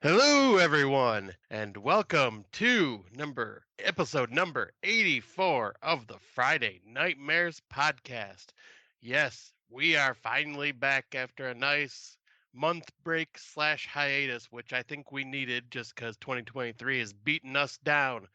Hello, everyone, and welcome to episode number 84 of the Friday Nightmares podcast. Yes, we are finally back after a nice month break slash hiatus, which I think we needed just because 2023 has beaten us down.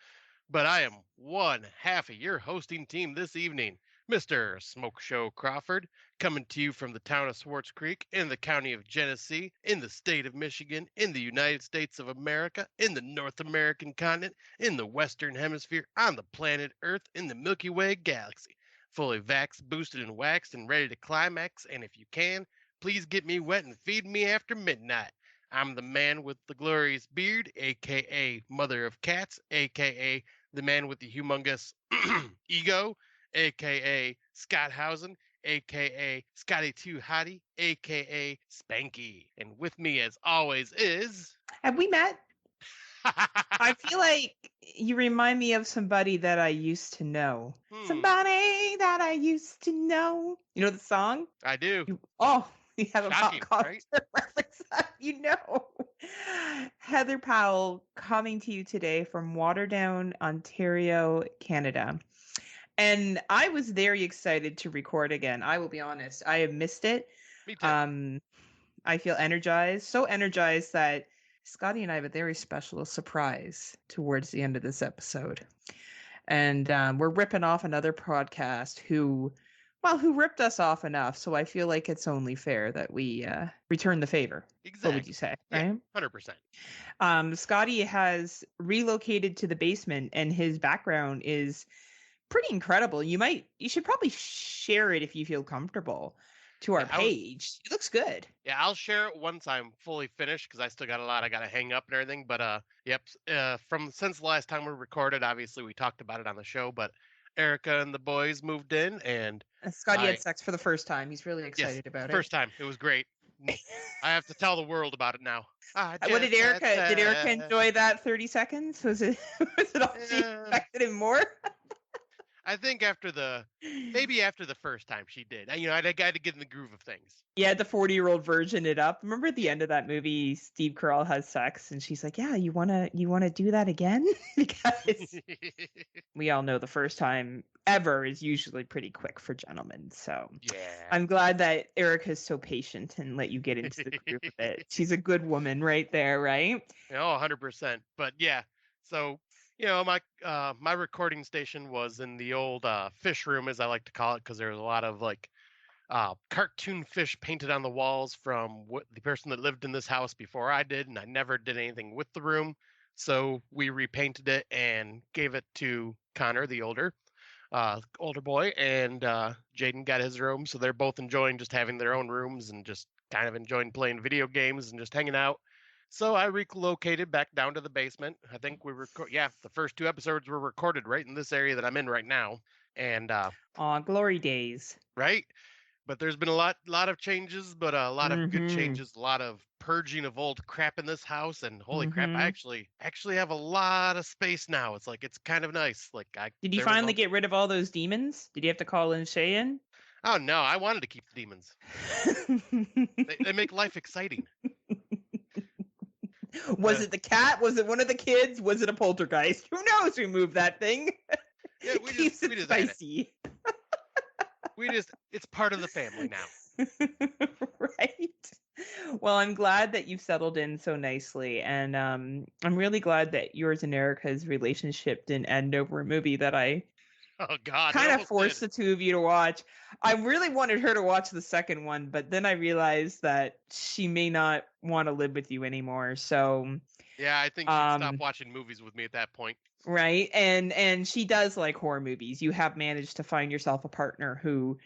But I am one half of your hosting team this evening, Mr. Smoke Show Crawford, coming to you from the town of Swartz Creek in the county of Genesee, in the state of Michigan, in the United States of America, in the North American continent, in the Western Hemisphere, on the planet Earth, in the Milky Way galaxy. Fully vaxxed, boosted, and waxed, and ready to climax. And if you can, please get me wet and feed me after midnight. I'm the man with the glorious beard, aka Mother of Cats, aka the man with the humongous ego, aka Scott Housen, aka Scotty Too Hottie, aka Spanky. And with me, as always, is. Have we met? I feel like you remind me of somebody that I used to know. Somebody that I used to know. You know the song? I do. You have a pop culture reference. You know. Heather Powell coming to you today from Waterdown, Ontario, Canada. And I was very excited to record again. I will be honest. I have missed it. Me too. I feel energized. So energized that Scotty and I have a very special surprise towards the end of this episode. And we're ripping off another podcast who ripped us off enough. So I feel like it's only fair that we return the favor. Exactly. What would you say? Right? 100%. Scotty has relocated to the basement, and his background is pretty incredible. You should probably share it if you feel comfortable to our page. It looks good. Yeah, I'll share it once I'm fully finished because I still got a lot I got to hang up and everything. But since the last time we recorded, obviously we talked about it on the show, but Erica and the boys moved in, and Scotty had sex for the first time. He's really excited about it. First time. It was great. I have to tell the world about it now. What did Erica enjoy that 30 seconds? Was it all she expected and more? I think after the first time she did. I had to get in the groove of things. Yeah, the 40-year-old virgin it up. Remember at the end of that movie, Steve Carell has sex, and she's like, "Yeah, you wanna do that again?" Because we all know the first time ever is usually pretty quick for gentlemen. So yeah, I'm glad that Erica's so patient and let you get into the groove of it. She's a good woman right there, right? Oh, 100%. But yeah, so. My recording station was in the old fish room, as I like to call it, because there was a lot of cartoon fish painted on the walls from the person that lived in this house before I did, and I never did anything with the room. So we repainted it and gave it to Connor, the older boy, and Jaden got his room. So they're both enjoying just having their own rooms and just kind of enjoying playing video games and just hanging out. So I relocated back down to the basement. I think the first two episodes were recorded right in this area that I'm in right now. And glory days. Right? But there's been a lot of changes, but a lot of good changes, a lot of purging of old crap in this house, and holy crap, I actually have a lot of space now. It's kind of nice. Did you finally get rid of all those demons? Did you have to call in Shay in? Oh no, I wanted to keep the demons. they make life exciting. Was it the cat? Was it one of the kids? Was it a poltergeist? Who knows who moved that thing? Yeah, we just spicy. It's part of the family now. Right. Well, I'm glad that you've settled in so nicely. And I'm really glad that yours and Erica's relationship didn't end over a movie that I kind of forced the two of you to watch. I really wanted her to watch the second one, but then I realized that she may not want to live with you anymore. So yeah, I think she stopped watching movies with me at that point. Right. And she does like horror movies. You have managed to find yourself a partner who,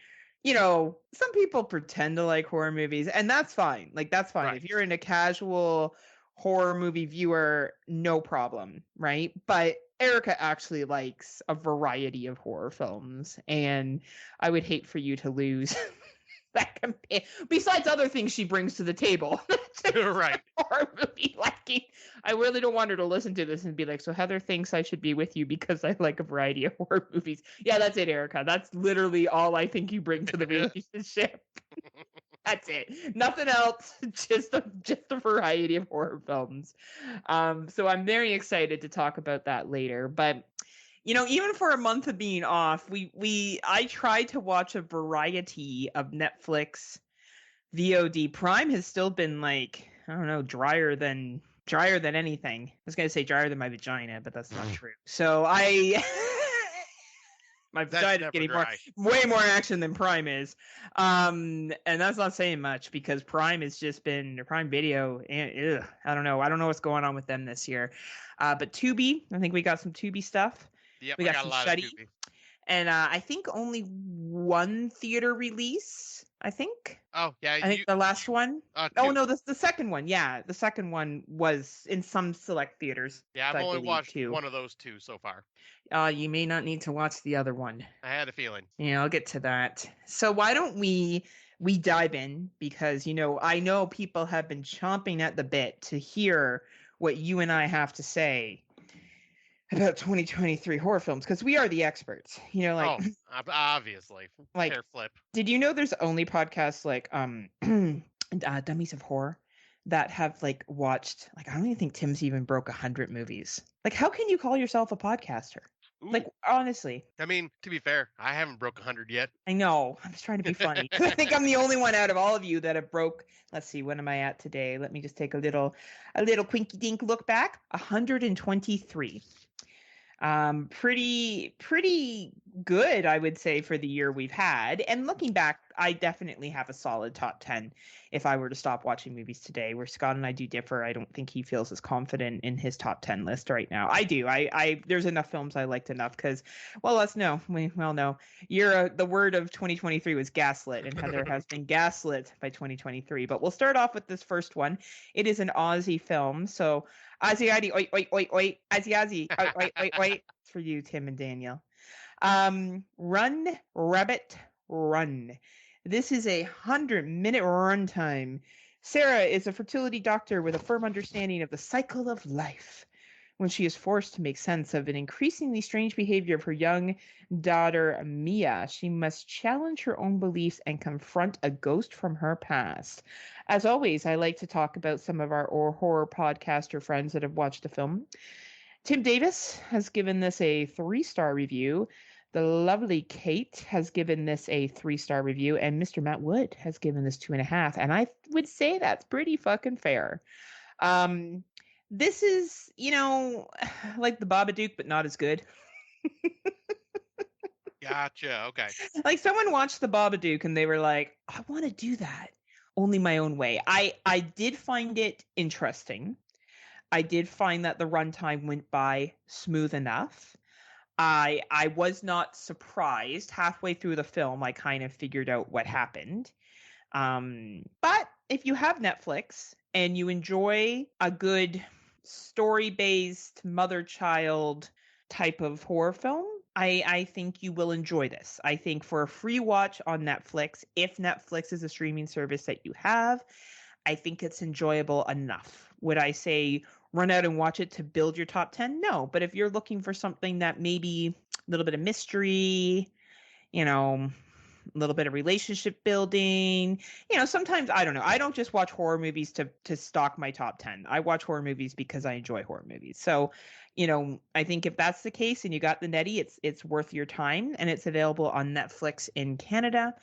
some people pretend to like horror movies, and that's fine. That's fine. Right. If you're in a casual horror movie viewer, no problem. Right. But Erica actually likes a variety of horror films, and I would hate for you to lose that besides other things she brings to the table. Right. Horror movie liking. I really don't want her to listen to this and be like, so Heather thinks I should be with you because I like a variety of horror movies. Yeah, that's it, Erica. That's literally all I think you bring to the relationship. That's it. Nothing else. Just a variety of horror films. So I'm very excited to talk about that later. But even for a month of being off, I tried to watch a variety of Netflix VOD. Prime has still been like, I don't know, drier than anything. I was gonna say drier than my vagina, but that's not true. So my That's vagina is never getting dry. way more action than Prime is. And that's not saying much because Prime has just been Prime Video. And I don't know. I don't know what's going on with them this year. But Tubi, I think we got some Tubi stuff. Yep, We I got got a some lot of Shuddy. Tubi. And I think only one theater release. I think. Oh yeah, I think the last one. Oh two. no, the second one. Yeah, the second one was in some select theaters. Yeah, I've I only believe watched too. one of those two so far. You may not need to watch the other one. I had a feeling. Yeah, I'll get to that. So why don't we dive in, because I know people have been chomping at the bit to hear what you and I have to say about 2023 horror films, because we are the experts. Oh, obviously. like, Chair flip. did you know there's only podcasts like Dummies of Horror that have like watched, like, I don't even think Tim's even broke 100 movies. Like, how can you call yourself a podcaster? Ooh. Like, honestly. I mean, to be fair, I haven't broke 100 yet. I know. I'm just trying to be funny. I think I'm the only one out of all of you that have broke. Let's see, what am I at today? Let me just take a little quinky dink look back. 123. Pretty good, I would say, for the year we've had. And looking back, I definitely have a solid top 10 if I were to stop watching movies today. Where Scott and I do differ, I don't think he feels as confident in his top 10 list right now. I do. I there's enough films I liked enough because, well, let's know. We well know the word of 2023 was gaslit, and Heather has been gaslit by 2023. But we'll start off with this first one. It is an Aussie film, so Ozzy, oi, oi, oi, oi, Ozzy, oi, oi, oi, oi. It's for you, Tim and Daniel. Run, Rabbit, Run. This is a 100-minute runtime. Sarah is a fertility doctor with a firm understanding of the cycle of life. When she is forced to make sense of an increasingly strange behavior of her young daughter, Mia, she must challenge her own beliefs and confront a ghost from her past. As always, I like to talk about some of our horror podcaster friends that have watched the film. Tim Davis has given this a 3-star review. The lovely Kate has given this a 3-star review, and Mr. Matt Wood has given this 2.5. And I would say that's pretty fucking fair. This is, like the Babadook, but not as good. Gotcha. Okay. Like, someone watched the Babadook and they were like, I want to do that, only my own way. I did find it interesting. I did find that the runtime went by smooth enough. I was not surprised. Halfway through the film, I kind of figured out what happened. But if you have Netflix and you enjoy a good story-based mother-child type of horror film, I think you will enjoy this. I think for a free watch on Netflix, if Netflix is a streaming service that you have, I think it's enjoyable enough. Would I say run out and watch it to build your top 10? No, but if you're looking for something that maybe a little bit of mystery, a little bit of relationship building, sometimes, I don't know. I don't just watch horror movies to stock my top 10. I watch horror movies because I enjoy horror movies. So, I think if that's the case and you got the Netty, it's worth your time, and it's available on Netflix in Canada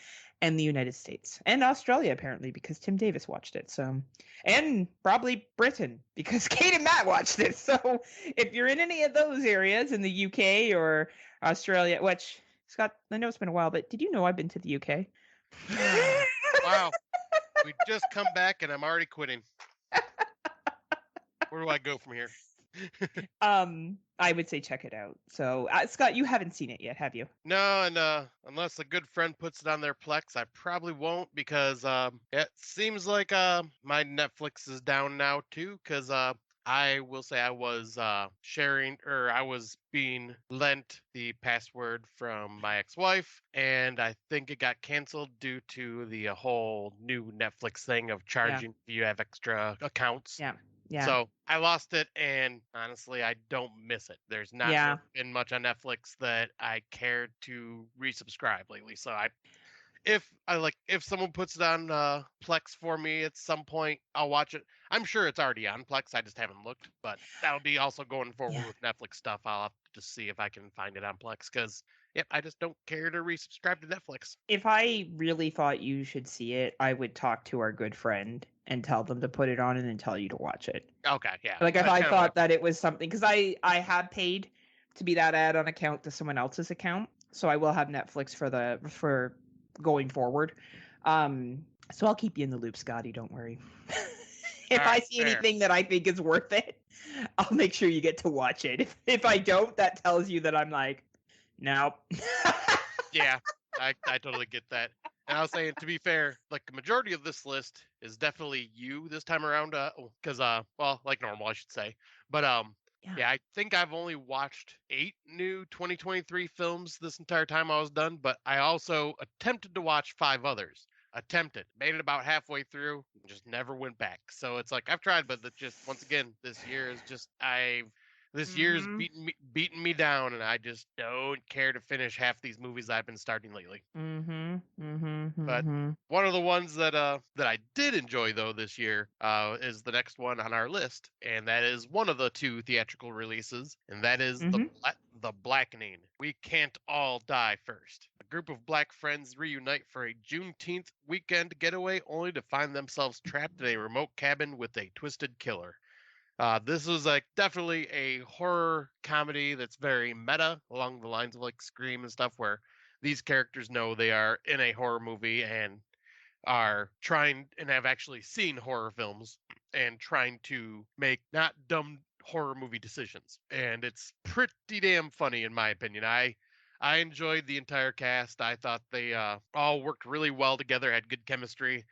and the United States and Australia, apparently, because Tim Davis watched it. So, and probably Britain, because Kate and Matt watched it. So if you're in any of those areas in the UK or Australia, which, Scott, I know it's been a while, but did you know I've been to the UK? Wow. We just come back and I'm already quitting. Where do I go from here? I would say check it out. So, Scott, you haven't seen it yet, have you? No, and unless a good friend puts it on their Plex, I probably won't, because it seems like my Netflix is down now too, because I will say I was sharing, or I was being lent the password from my ex-wife, and I think it got canceled due to the whole new Netflix thing of charging if you have extra accounts. Yeah. Yeah. So I lost it, and honestly, I don't miss it. There's not really been much on Netflix that I cared to resubscribe lately. So if someone puts it on Plex for me at some point, I'll watch it. I'm sure it's already on Plex. I just haven't looked, but that'll be also going Yeah. forward with Netflix stuff. I'll have to just see if I can find it on Plex because yep, I just don't care to resubscribe to Netflix. If I really thought you should see it, I would talk to our good friend and tell them to put it on and then tell you to watch it. Okay, yeah, Like if that's I kind of what thought that it was something, because I had paid to be that add-on account to someone else's account, so I will have Netflix for going forward. So I'll keep you in the loop, Scotty. Don't worry. All If I right, see fair. anything that I think is worth it, I'll make sure you get to watch it. If I don't, that tells you that I'm like, nope. Yeah, I totally get that. And I was saying, to be fair, like the majority of this list is definitely you this time around, because well, like normal, I should say. But Yeah. yeah, I think I've only watched 8 new 2023 films this entire time I was done. But I also attempted to watch 5 others. Attempted, made it about halfway through, and just never went back. So it's like I've tried, but that just once again, this year is just this year's Mm-hmm. beating me down, and I just don't care to finish half these movies I've been starting lately. Mm-hmm. Mm-hmm. But Mm-hmm. one of the ones that I did enjoy though this year is the next one on our list, and that is one of the 2 theatrical releases, and that is Mm-hmm. the Blackening. We can't all die first. A group of black friends reunite for a Juneteenth weekend getaway, only to find themselves trapped in a remote cabin with a twisted killer. This was like definitely a horror comedy that's very meta along the lines of like Scream and stuff, where these characters know they are in a horror movie and are trying and have actually seen horror films and trying to make not dumb horror movie decisions. And it's pretty damn funny in my opinion. I enjoyed the entire cast. I thought they all worked really well together, had good chemistry.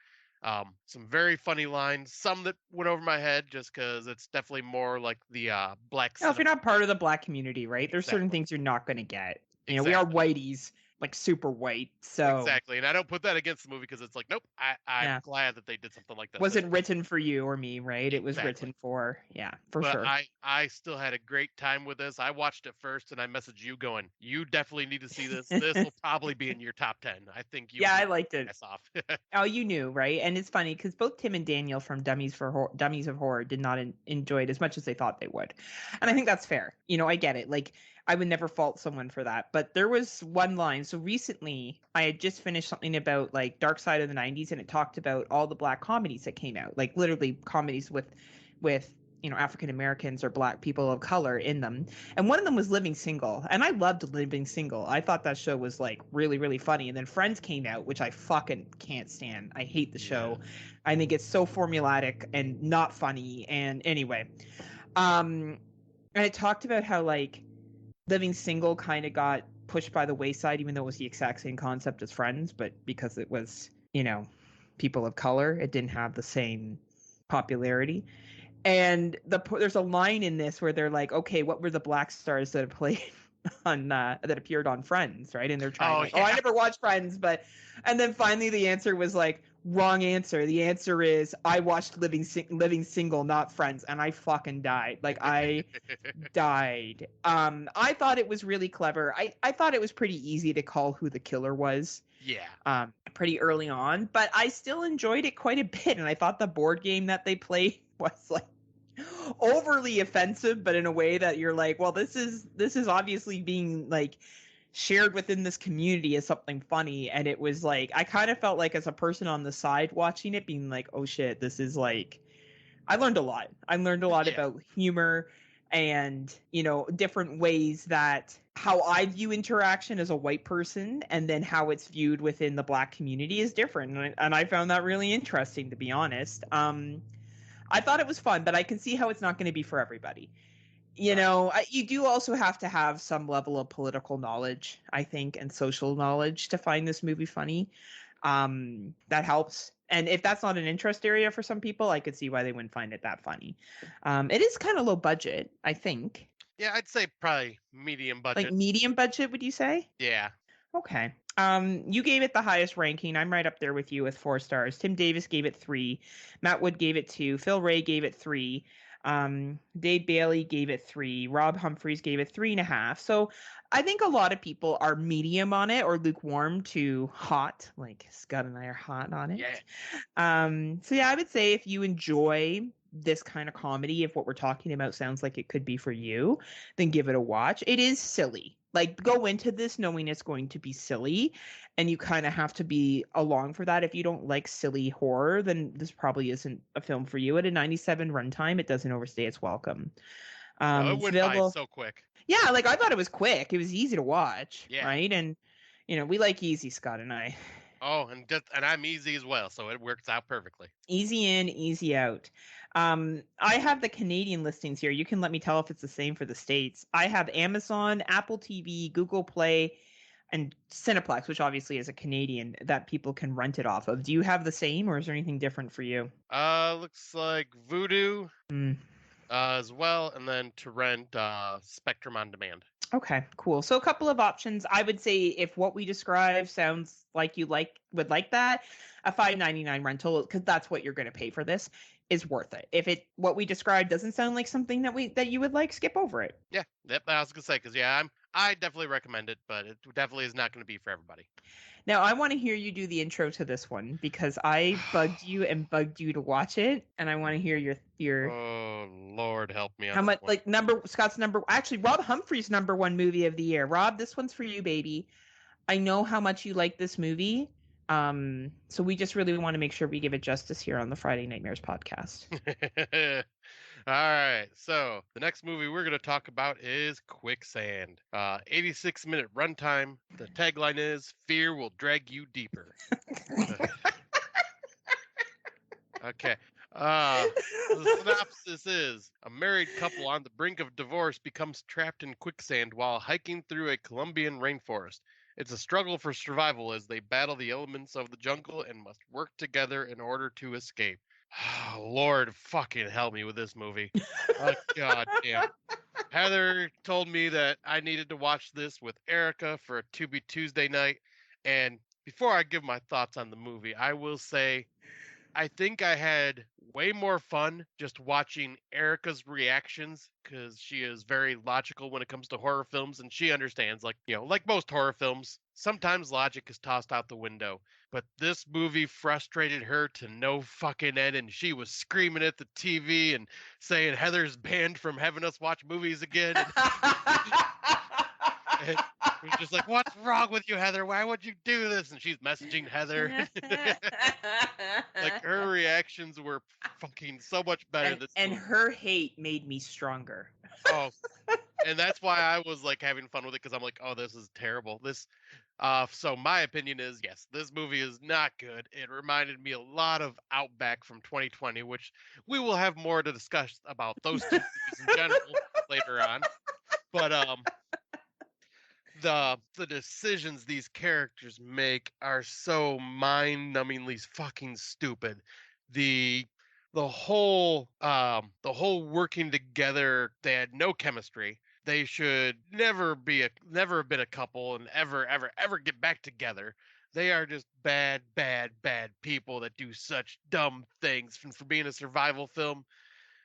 Some very funny lines, some that went over my head just because it's definitely more like the black Now, if you're cinema. not part of the black community, right? There's certain Exactly. things you're not going to get. You know, we are Exactly. whiteys, like super white. So, Exactly. And I don't put that against the movie because it's like, nope, I'm yeah. glad that they did something like this. Wasn't written for you or me, right? It was Exactly. written for, yeah, for But sure. I still had a great time with this. I watched it first and I messaged you going, you definitely need to see this. This will probably be in your top 10. I think you'll Yeah, be I liked it. ass off. Oh, you knew, right? And it's funny because both Tim and Daniel from Dummies of Horror did not enjoy it as much as they thought they would, and I think that's fair. You know, I get it. Like, I would never fault someone for that. But there was one line. So recently, I had just finished something about like Dark Side of the '90s, and it talked about all the black comedies that came out, like literally comedies with African Americans or black people of color in them. And one of them was Living Single. And I loved Living Single. I thought that show was like really, really funny. And then Friends came out, which I fucking can't stand. I hate the show. Yeah. I think it's so formulaic and not funny. And anyway, and it talked about how like Living Single kind of got pushed by the wayside, even though it was the exact same concept as Friends, but because it was, people of color, it didn't have the same popularity. And there's a line in this where they're like, okay, what were the black stars that played on that appeared on Friends, right? And they're trying Oh like, oh, I yeah. never watched Friends, and then finally the answer was like, wrong answer. The answer is I watched Living Single, not Friends, and I fucking died. Like I died. I thought it was really clever. I thought it was pretty easy to call who the killer was Yeah. pretty early on, but I still enjoyed it quite a bit. And I thought the board game that they played was like overly offensive, but in a way that you're like, well, this is obviously being like shared within this community as something funny. And it was like, I kind of felt like as a person on the side watching it, being like, oh shit, this is like, I learned a lot. I learned a lot Yeah. about humor and, different ways that how I view interaction as a white person and then how it's viewed within the black community is different. And I found that really interesting, to be honest. I thought it was fun, but I can see how it's not going to be for everybody. Right. You do also have to have some level of political knowledge, I think, and social knowledge to find this movie funny. That helps. And if that's not an interest area for some people, I could see why they wouldn't find it that funny. It is kind of low budget, I think. Yeah, I'd say probably medium Like budget. medium budget, would you say? Yeah. Okay. You gave it the highest ranking. I'm right up there with you with 4 stars. Tim Davis gave it 3. Matt Wood gave it 2. Phil Ray gave it 3. Dave Bailey gave it 3. Rob Humphreys gave it 3.5. So I think a lot of people are medium on it or lukewarm to hot. Like Scott and I are hot on it. Yeah. So yeah, I would say if you enjoy this kind of comedy, if what we're talking about sounds like it could be for you, then give it a watch. It is silly. Like go into this knowing it's going to be silly, and you kind of have to be along for that. If you don't like silly horror, then this probably isn't a film for you. At a 97 runtime, it doesn't overstay its welcome. No, it It's went by available. so quick. Yeah, like I thought it was quick. It was easy to watch, Yeah. right? And we like easy, Scott and I. Oh, and I'm easy as well, so it works out perfectly. Easy in, easy out. I have the Canadian listings here. You can let me tell if it's the same for the States. I have Amazon, Apple TV, Google Play, and Cineplex, which obviously is a Canadian that people can rent it off of. Do you have the same, or is there anything different for you? Looks like Voodoo Mm. as well, and then to rent Spectrum on Demand. Okay, cool. So a couple of options. I would say if what we describe sounds like you would like that, a $5.99 rental, because that's what you're going to pay for this, is worth it. If what we described doesn't sound like something that you would like, skip over it. Yeah, yep. I was gonna say because I definitely recommend it, but it definitely is not going to be for everybody. Now I want to hear you do the intro to this one because I bugged you and bugged you to watch it, and I want to hear your Oh Lord, help me on how this much one. like Scott's actually Rob Humphrey's #1 movie of the year. Rob, this one's for you, baby. I know how much you like this movie. So we just really want to make sure we give it justice here on the Friday Nightmares podcast. All right, so the next movie we're going to talk about is Quicksand. 86-minute runtime. The tagline is "Fear will drag you deeper." Okay. The synopsis is a married couple on the brink of divorce becomes trapped in quicksand while hiking through a Colombian rainforest. It's a struggle for survival as they battle the elements of the jungle and must work together in order to escape. Lord fucking help me with this movie. Oh, God damn. Heather told me that I needed to watch this with Erica for a To Be Tuesday night. And before I give my thoughts on the movie, I will say I think I had way more fun just watching Erica's reactions because she is very logical when it comes to horror films and she understands, like most horror films, sometimes logic is tossed out the window. But this movie frustrated her to no fucking end and she was screaming at the TV and saying Heather's banned from having us watch movies again. And it was just like, what's wrong with you, Heather? Why would you do this? And she's messaging Heather. Like her reactions were fucking so much better this and movie. her hate made me stronger. Oh, and that's why I was like having fun with it because I'm like, oh, this is terrible. So my opinion is yes, this movie is not good. It reminded me a lot of Outback from 2020, which we will have more to discuss about those two movies in general later on. But the decisions these characters make are so mind-numbingly fucking stupid. The the whole working together, they had no chemistry. They should never have been a couple and ever get back together. They are just bad, bad, bad people that do such dumb things. And for being a survival film,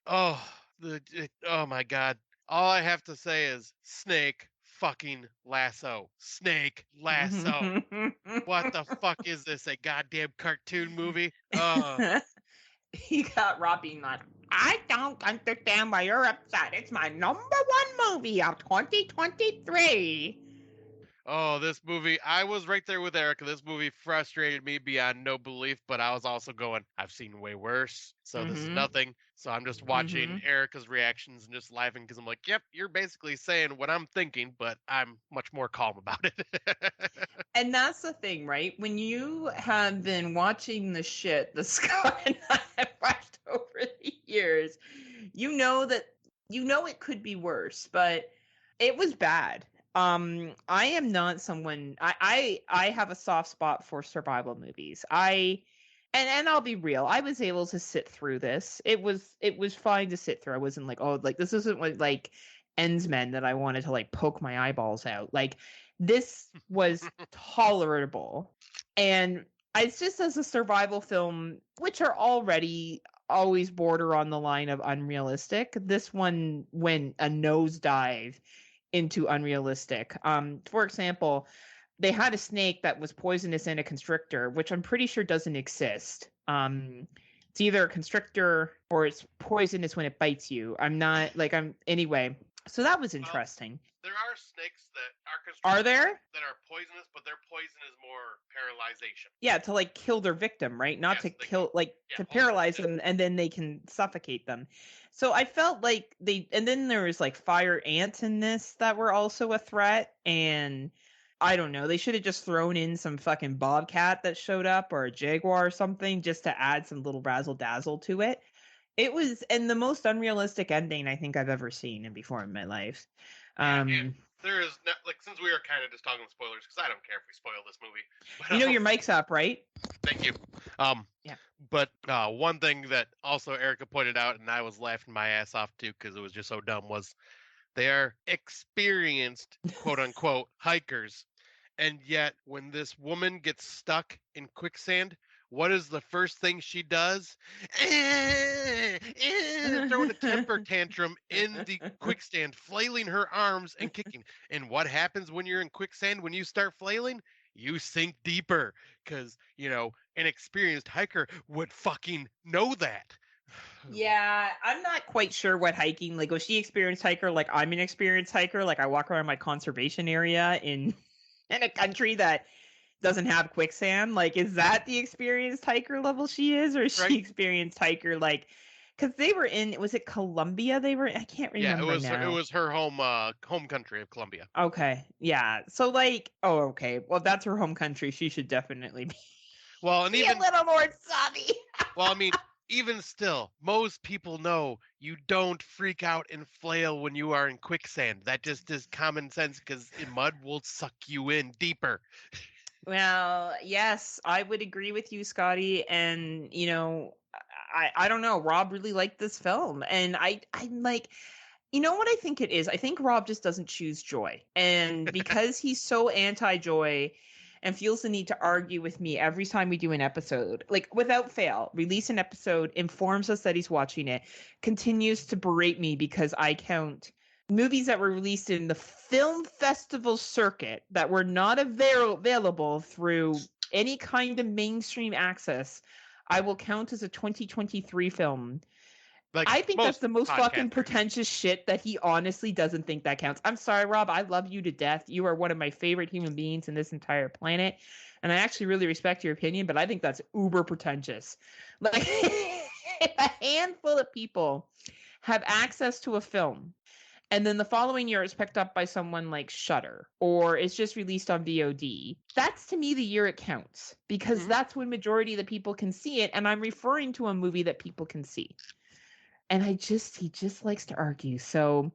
oh, oh my God. All I have to say is snake fucking lasso. Snake lasso. What the fuck is this? A goddamn cartoon movie? He got Rob being like, I don't understand why you're upset. It's my #1 movie of 2023. Oh, this movie, I was right there with Erica. This movie frustrated me beyond no belief, but I was also going, I've seen way worse, so this is nothing. So I'm just watching Erica's reactions and just laughing because I'm like, yep, you're basically saying what I'm thinking, but I'm much more calm about it. And that's the thing, right? When you have been watching the shit that Scott and I have watched over the years, you know it could be worse, but it was bad. I am not someone I have a soft spot for survival movies. And I'll be real, I was able to sit through this. It was fine to sit through. I wasn't like, oh, like this isn't what like Ensmen that I wanted to like poke my eyeballs out. Like this was tolerable. And it's just as a survival film, which are already always border on the line of unrealistic. This one went a nosedive into unrealistic. For example, they had a snake that was poisonous in a constrictor, which I'm pretty sure doesn't exist. It's either a constrictor or it's poisonous when it bites you. Anyway. So that was interesting. There are snakes that are Are there? that are poisonous, but their poison is more paralyzation. Yeah, to like kill their victim, right? Not to kill, to paralyze them, and then they can suffocate them. So I felt like and then there was like fire ants in this that were also a threat, and I don't know, they should have just thrown in some fucking bobcat that showed up or a jaguar or something just to add some little razzle dazzle to it. It was, and the most unrealistic ending I think I've ever seen before in my life. And there is since we are kind of just talking spoilers, because I don't care if we spoil this movie. But, your mic's up, right? Thank you. Yeah. But one thing that also Erica pointed out, and I was laughing my ass off too because it was just so dumb, was they are experienced, quote unquote, hikers, and yet when this woman gets stuck in quicksand, what is the first thing she does? Throwing a temper tantrum in the quicksand, flailing her arms and kicking. And what happens when you're in quicksand? When you start flailing, you sink deeper because, an experienced hiker would fucking know that. Yeah, I'm not quite sure what hiking, was she experienced hiker? Like, I'm an experienced hiker. Like, I walk around my conservation area in a country that doesn't have quicksand. Like, is that the experienced hiker level she is, or is she experienced hiker? Like, because they were was it Colombia? They were, I can't remember. Yeah, it was her home country of Colombia. Okay, yeah. So okay. Well, that's her home country. She should definitely be. Well, and even a little more savvy. Well, I mean, even still, most people know you don't freak out and flail when you are in quicksand. That just is common sense because mud will suck you in deeper. Well, yes, I would agree with you, Scotty. And, I don't know. Rob really liked this film. And I'm like, you know what I think it is? I think Rob just doesn't choose joy. And because he's so anti-joy and feels the need to argue with me every time we do an episode, like without fail, release an episode, informs us that he's watching it, continues to berate me because I count movies that were released in the film festival circuit that were not available through any kind of mainstream access, I will count as a 2023 film. I think that's the most fucking pretentious shit that he honestly doesn't think that counts. I'm sorry, Rob. I love you to death. You are one of my favorite human beings in this entire planet. And I actually really respect your opinion, but I think that's uber pretentious. Like, if a handful of people have access to a film, and then the following year it's picked up by someone like Shudder, or it's just released on VOD, that's to me the year it counts, because that's when majority of the people can see it, and I'm referring to a movie that people can see. And he just likes to argue. So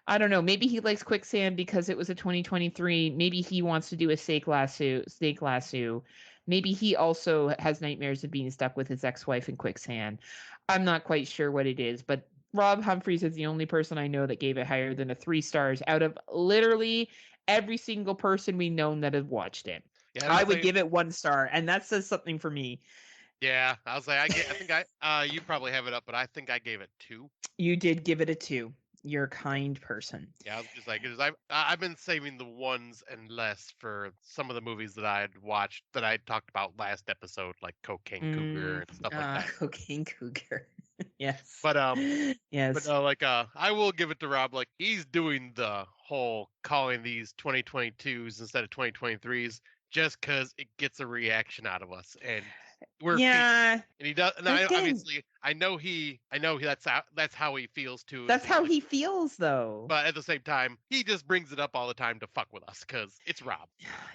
I don't know. Maybe he likes Quicksand because it was a 2023. Maybe he wants to do a snake lasso. Maybe he also has nightmares of being stuck with his ex-wife in quicksand. I'm not quite sure what it is, but Rob Humphreys is the only person I know that gave it higher than 3 stars out of literally every single person we known that has watched it. Yeah, I would give it 1 star, and that says something for me. Yeah, I was like, I think you probably have it up, but I think I gave it 2. You did give it a 2. You're a kind person. Yeah, I was just like, I've been saving the ones and less for some of the movies that I had watched that I talked about last episode, like Cocaine Cougar and stuff like that. Cocaine Cougar. Yes. But yes. But no, I will give it to Rob. Like, he's doing the whole calling these 2022s instead of 2023s just because it gets a reaction out of us, and we're and he does. And obviously, I know that's how he feels too. That's how he feels, though. But at the same time, he just brings it up all the time to fuck with us because it's Rob.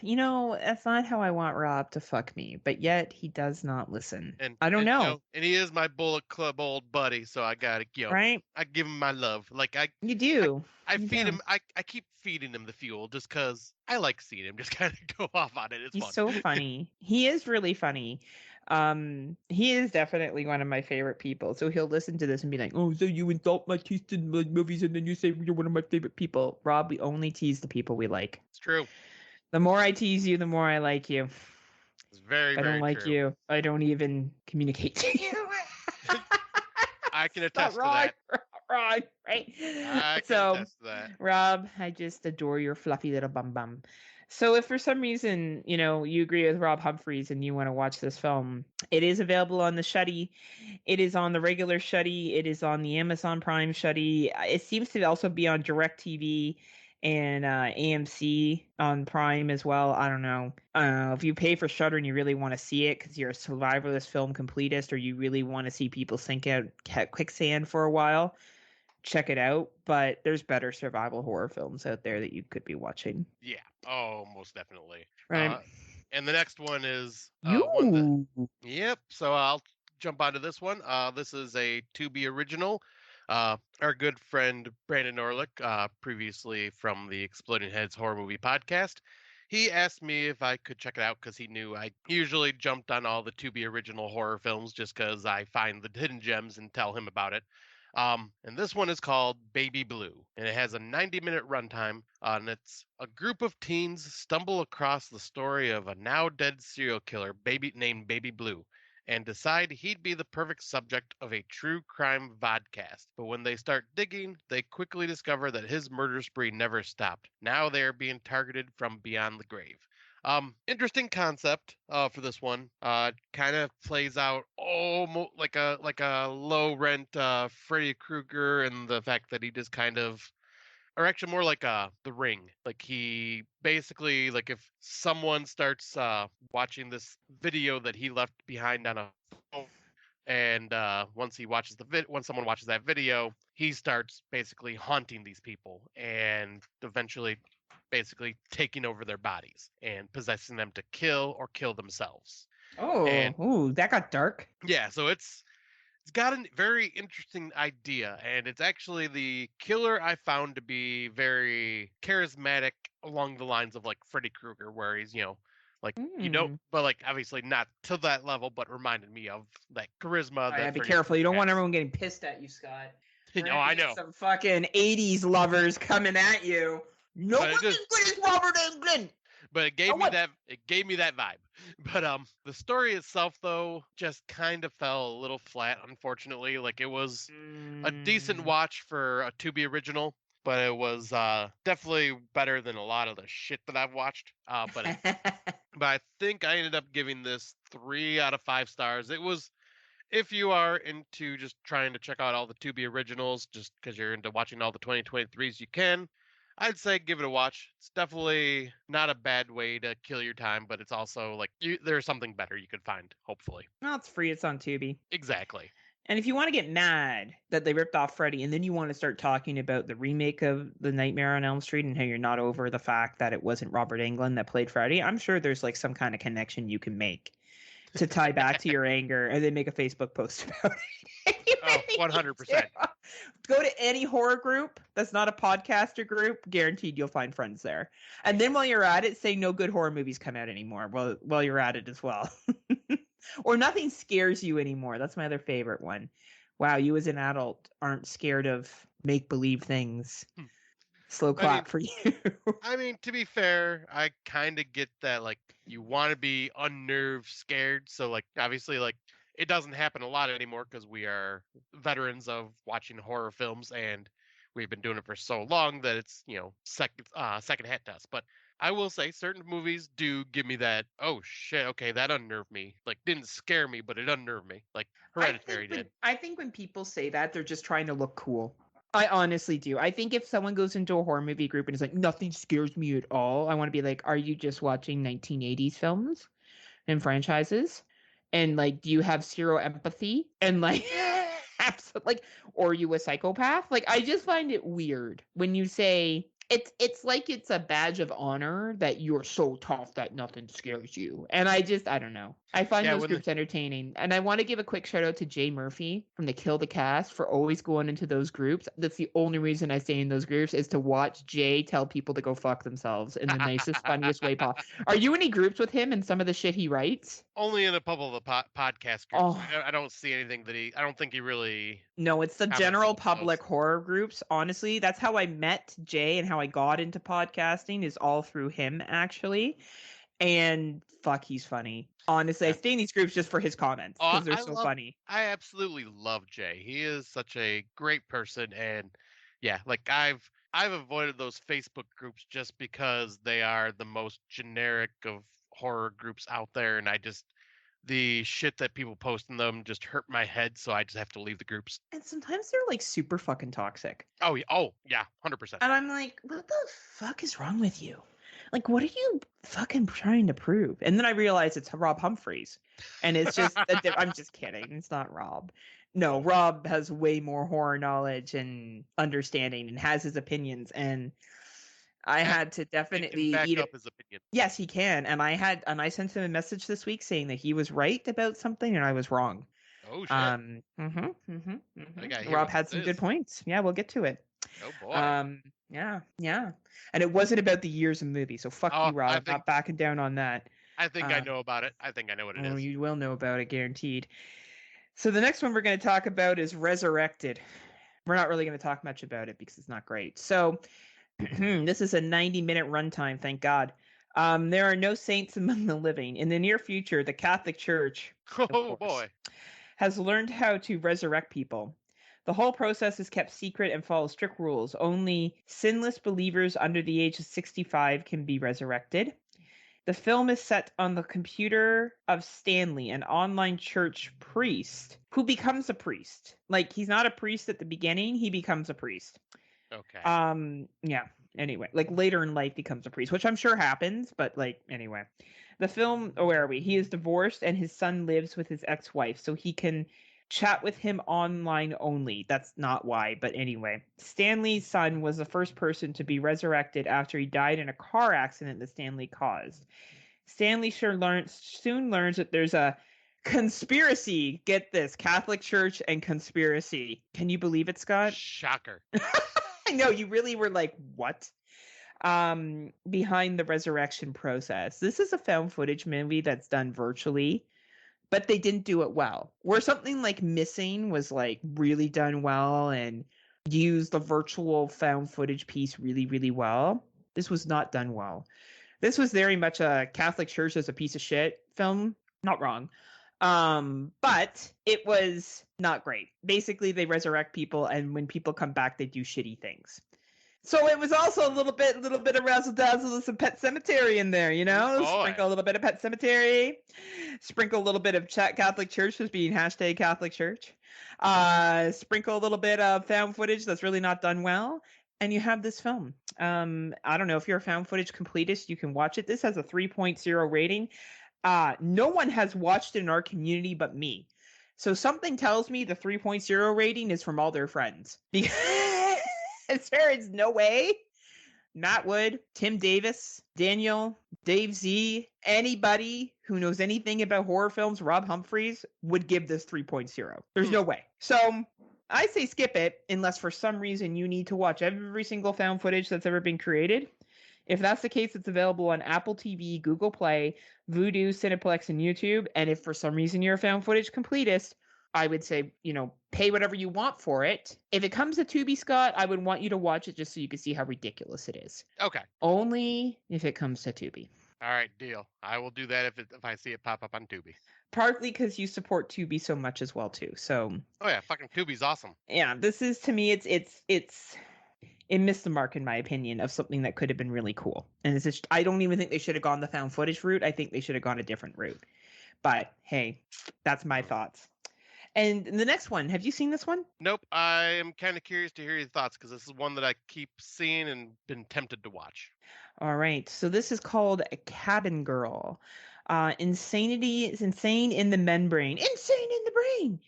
That's not how I want Rob to fuck me, but yet he does not listen. And I don't know. And he is my Bullet Club old buddy, so I gotta, right? I give him my love. Like you do. I feed him. I keep feeding him the fuel just because I like seeing him just kind of go off on it. It's He's fun. so funny. He is really funny. He is definitely one of my favorite people. So he'll listen to this and be like, "Oh, so you insult my taste in movies, and then you say you're one of my favorite people." Rob, we only tease the people we like. It's true. The more I tease you, the more I like you. It's very, I don't very like true. you. I don't even communicate to you. I can It's not attest to wrong. that. Wrong, right? I can So, attest to that. Rob, I just adore your fluffy little bum bum. So, if for some reason, you agree with Rob Humphreys and you want to watch this film, it is available on the Shuddy. It is on the regular Shuddy. It is on the Amazon Prime Shuddy. It seems to also be on DirecTV and AMC on Prime as well. I don't know. If you pay for Shudder and you really want to see it because you're a survivalist film completist, or you really want to see people sink out quicksand for a while, check it out. But there's better survival horror films out there that you could be watching. Yeah. Oh, most definitely. Right. And the next one is one that. You. Yep. So I'll jump onto this one. This is a Tubi original. Our good friend Brandon Orlick, previously from the Exploding Heads horror movie podcast, he asked me if I could check it out because he knew I usually jumped on all the Tubi original horror films just because I find the hidden gems and tell him about it. And this one is called Baby Blue, and it has a 90-minute runtime. And it's a group of teens stumble across the story of a now dead serial killer, named Baby Blue, and decide he'd be the perfect subject of a true crime vodcast. But when they start digging, they quickly discover that his murder spree never stopped. Now they are being targeted from beyond the grave. Interesting concept for this one. Kind of plays out almost like a low rent Freddy Krueger, and the fact that he just kind of, or actually more like The Ring. Like he basically, like if someone starts watching this video that he left behind on a phone, and once someone watches that video, he starts basically haunting these people and eventually basically taking over their bodies and possessing them to kill themselves. And Oh, that got dark. yeah, so it's got a very interesting idea, and it's actually the killer I found to be very charismatic along the lines of like Freddy Krueger, where he's, like but like obviously not to that level, but reminded me of that charisma that Be Freddy careful. You Krueger don't want has. everyone getting pissed at you, Scott. Oh, I know. Some fucking 80s lovers coming at you. No But one's as good as Robert Englund. But it gave me that vibe. But the story itself though just kind of fell a little flat, unfortunately. Like it was a decent watch for a Tubi original, but it was definitely better than a lot of the shit that I've watched. But I think I ended up giving this 3 out of 5 stars. It was, if you are into just trying to check out all the Tubi originals, just because you're into watching all the 2023s, you can. I'd say give it a watch. It's definitely not a bad way to kill your time, but it's also like there's something better you could find, hopefully. Well, it's free. It's on Tubi. Exactly. And if you want to get mad that they ripped off Freddy, and then you want to start talking about the remake of The Nightmare on Elm Street and how you're not over the fact that it wasn't Robert Englund that played Freddy, I'm sure there's like some kind of connection you can make to tie back to your anger, and then make a Facebook post about it. Oh, 100%. Go to any horror group that's not a podcaster group, guaranteed you'll find friends there. And then while you're at it, say no good horror movies come out anymore while you're at it as well. Or nothing scares you anymore. That's my other favorite one. Wow, you as an adult aren't scared of make-believe things. Slow clap for you. I mean, to be fair, I kind of get that, like, you want to be unnerved, scared. So, like, obviously, like, it doesn't happen a lot anymore because we are veterans of watching horror films, and we've been doing it for so long that it's, second hat to us. But I will say certain movies do give me that, oh shit, okay, that unnerved me. Like, didn't scare me, but it unnerved me. Like Hereditary did. I think when people say that, they're just trying to look cool. I honestly do. I think if someone goes into a horror movie group and is like, nothing scares me at all, I want to be like, are you just watching 1980s films and franchises? And like, do you have zero empathy? And like, absolutely, like, or are you a psychopath? Like, I just find it weird when you say it's like it's a badge of honor that you're so tough that nothing scares you. And I don't know. I find those groups entertaining. And I want to give a quick shout out to Jay Murphy from the Kill the Cast for always going into those groups. That's the only reason I stay in those groups, is to watch Jay tell people to go fuck themselves in the nicest, funniest way possible. Are you in any groups with him and some of the shit he writes? Only in a couple of the podcast groups. Oh. I don't see anything that I don't think he really... No, it's the general public horror groups. Honestly, that's how I met Jay and how I got into podcasting, is all through him, actually. And fuck, he's funny. Honestly, I stay in these groups just for his comments Oh, because they're so funny. I absolutely love Jay. He is such a great person, and yeah, like I've avoided those Facebook groups just because they are the most generic of horror groups out there, and the shit that people post in them just hurt my head, so I just have to leave the groups. And sometimes they're like super fucking toxic. Oh yeah, 100%. And I'm like, what the fuck is wrong with you? Like, what are you fucking trying to prove? And then I realize it's Rob Humphreys. And it's just, I'm just kidding. It's not Rob. No, Rob has way more horror knowledge and understanding and has his opinions. And I had to definitely can back eat up it. his opinion. Yes, he can. And I sent him a message this week saying that he was right about something and I was wrong. Oh shit. Rob had some good points. Yeah, we'll get to it. Oh boy. Yeah. And it wasn't about the years of movie. So fuck you, Rob. I'm not backing down on that. I think I know about it. I think I know what it is. You will know about it, guaranteed. So the next one we're going to talk about is Resurrected. We're not really going to talk much about it because it's not great. So this is a 90-minute runtime, thank God. There are no saints among the living. In the near future, the Catholic Church, has learned how to resurrect people. The whole process is kept secret and follows strict rules. Only sinless believers under the age of 65 can be resurrected. The film is set on the computer of Stanley, an online church priest who becomes a priest. Like, he's not a priest at the beginning, he becomes a priest. Okay. Yeah. Anyway, like later in life becomes a priest, which I'm sure happens, but like anyway. The film, where are we? He is divorced and his son lives with his ex-wife, so he can chat with him online only. That's not why, but anyway. Stanley's son was the first person to be resurrected after he died in a car accident that Stanley caused. Stanley soon learns that there's a conspiracy. Get this, Catholic Church and conspiracy. Can you believe it, Scott? Shocker. I know, you really were like, what? Behind the resurrection process. This is a found footage movie that's done virtually, but they didn't do it well. Where something like Missing was like really done well and used the virtual found footage piece really, really well, this was not done well. This was very much a Catholic Church as a piece of shit film. Not wrong. But it was not great. Basically, they resurrect people, and when people come back, they do shitty things. So it was also a little bit of razzle dazzle with some Pet Cemetery in there, you know? Sprinkle a little bit of Pet Cemetery, sprinkle a little bit of Catholic Church as being hashtag Catholic Church, sprinkle a little bit of found footage that's really not done well, and you have this film. I don't know if you're a found footage completist, you can watch it. This has a 3.0 rating. No one has watched it in our community but me. So something tells me the 3.0 rating is from all their friends. Because there is no way Matt Wood, Tim Davis, Daniel, Dave Z, anybody who knows anything about horror films, Rob Humphreys, would give this 3.0. There's no way. So I say skip it unless for some reason you need to watch every single found footage that's ever been created. If that's the case, it's available on Apple TV, Google Play, Vudu, Cineplex, and YouTube. And if for some reason you're a found footage completist, I would say, pay whatever you want for it. If it comes to Tubi, Scott, I would want you to watch it just so you can see how ridiculous it is. Okay. Only if it comes to Tubi. All right, deal. I will do that if I see it pop up on Tubi. Partly because you support Tubi so much as well, too. So. Oh yeah, fucking Tubi's awesome. Yeah, this is, to me, it missed the mark, in my opinion, of something that could have been really cool. And it's just, I don't even think they should have gone the found footage route. I think they should have gone a different route. But hey, that's my thoughts. And the next one, have you seen this one? Nope. I am kind of curious to hear your thoughts because this is one that I keep seeing and been tempted to watch. All right. So this is called A Cabin Girl. Insanity is insane in the membrane. Insane in the brain.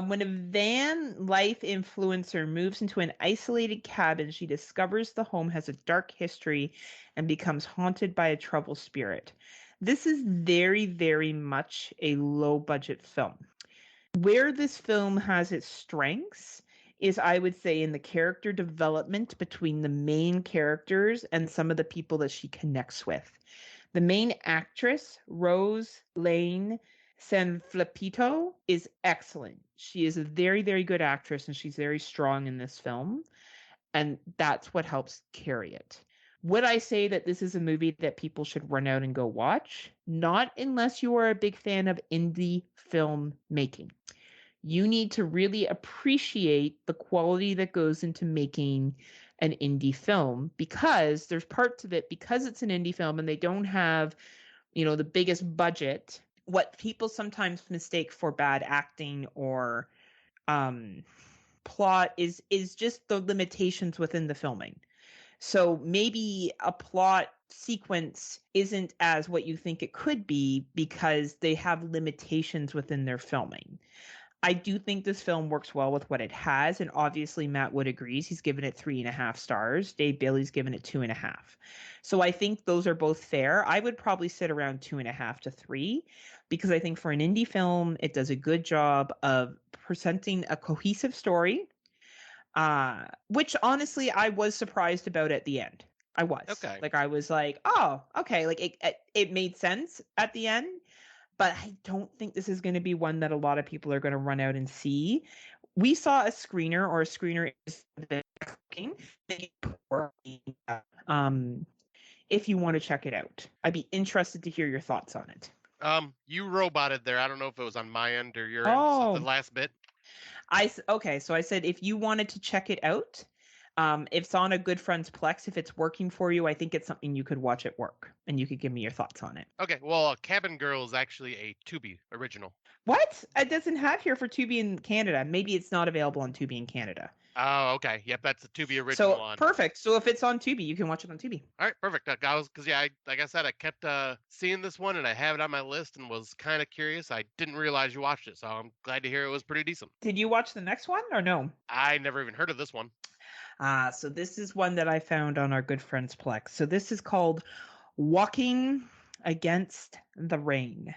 When a van life influencer moves into an isolated cabin, she discovers the home has a dark history and becomes haunted by a troubled spirit. This is very, very much a low-budget film. Where this film has its strengths is, I would say, in the character development between the main characters and some of the people that she connects with. The main actress, Rose Lane Sanfilippo, is excellent. She is a very, very good actress, and she's very strong in this film, and that's what helps carry it. Would I say that this is a movie that people should run out and go watch? Not unless you are a big fan of indie film making. You need to really appreciate the quality that goes into making an indie film, because there's parts of it, because it's an indie film and they don't have, the biggest budget. What people sometimes mistake for bad acting or plot is just the limitations within the filming. So maybe a plot sequence isn't as what you think it could be because they have limitations within their filming. I do think this film works well with what it has, and obviously Matt Wood agrees. He's given it 3.5 stars. Dave Bailey's given it 2.5. So I think those are both fair. I would probably sit around 2.5 to 3, because I think for an indie film, it does a good job of presenting a cohesive story, which honestly I was surprised about at the end. I was. Okay. Like, I was like, oh, okay. Like, it made sense at the end, but I don't think this is going to be one that a lot of people are going to run out and see. We saw a screener, or a screener is if you want to check it out. I'd be interested to hear your thoughts on it. You roboted there. I don't know if it was on my end or your end. So the Oh, last bit. okay. So I said if you wanted to check it out, if it's on a good friend's Plex, if it's working for you, I think it's something you could watch at work, and you could give me your thoughts on it. Okay. Well, Cabin Girl is actually a Tubi original. What? It doesn't have here for Tubi in Canada. Maybe it's not available on Tubi in Canada. Oh, okay. Yep, that's the Tubi original one. Perfect. So if it's on Tubi, you can watch it on Tubi. All right, perfect. Like I said, I kept seeing this one and I have it on my list and was kind of curious. I didn't realize you watched it, so I'm glad to hear it was pretty decent. Did you watch the next one or no? I never even heard of this one. So this is one that I found on our good friend's Plex. So this is called Walking Against the Rain.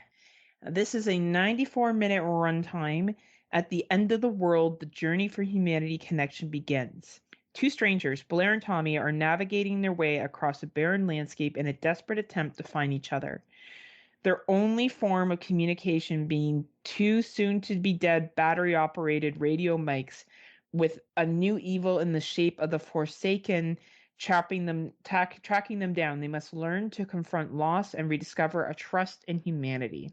This is a 94-minute runtime. At the end of the world, the journey for humanity connection begins. Two strangers, Blair and Tommy, are navigating their way across a barren landscape in a desperate attempt to find each other. Their only form of communication being two soon-to-be-dead battery-operated radio mics with a new evil in the shape of the Forsaken tracking them down. They must learn to confront loss and rediscover a trust in humanity.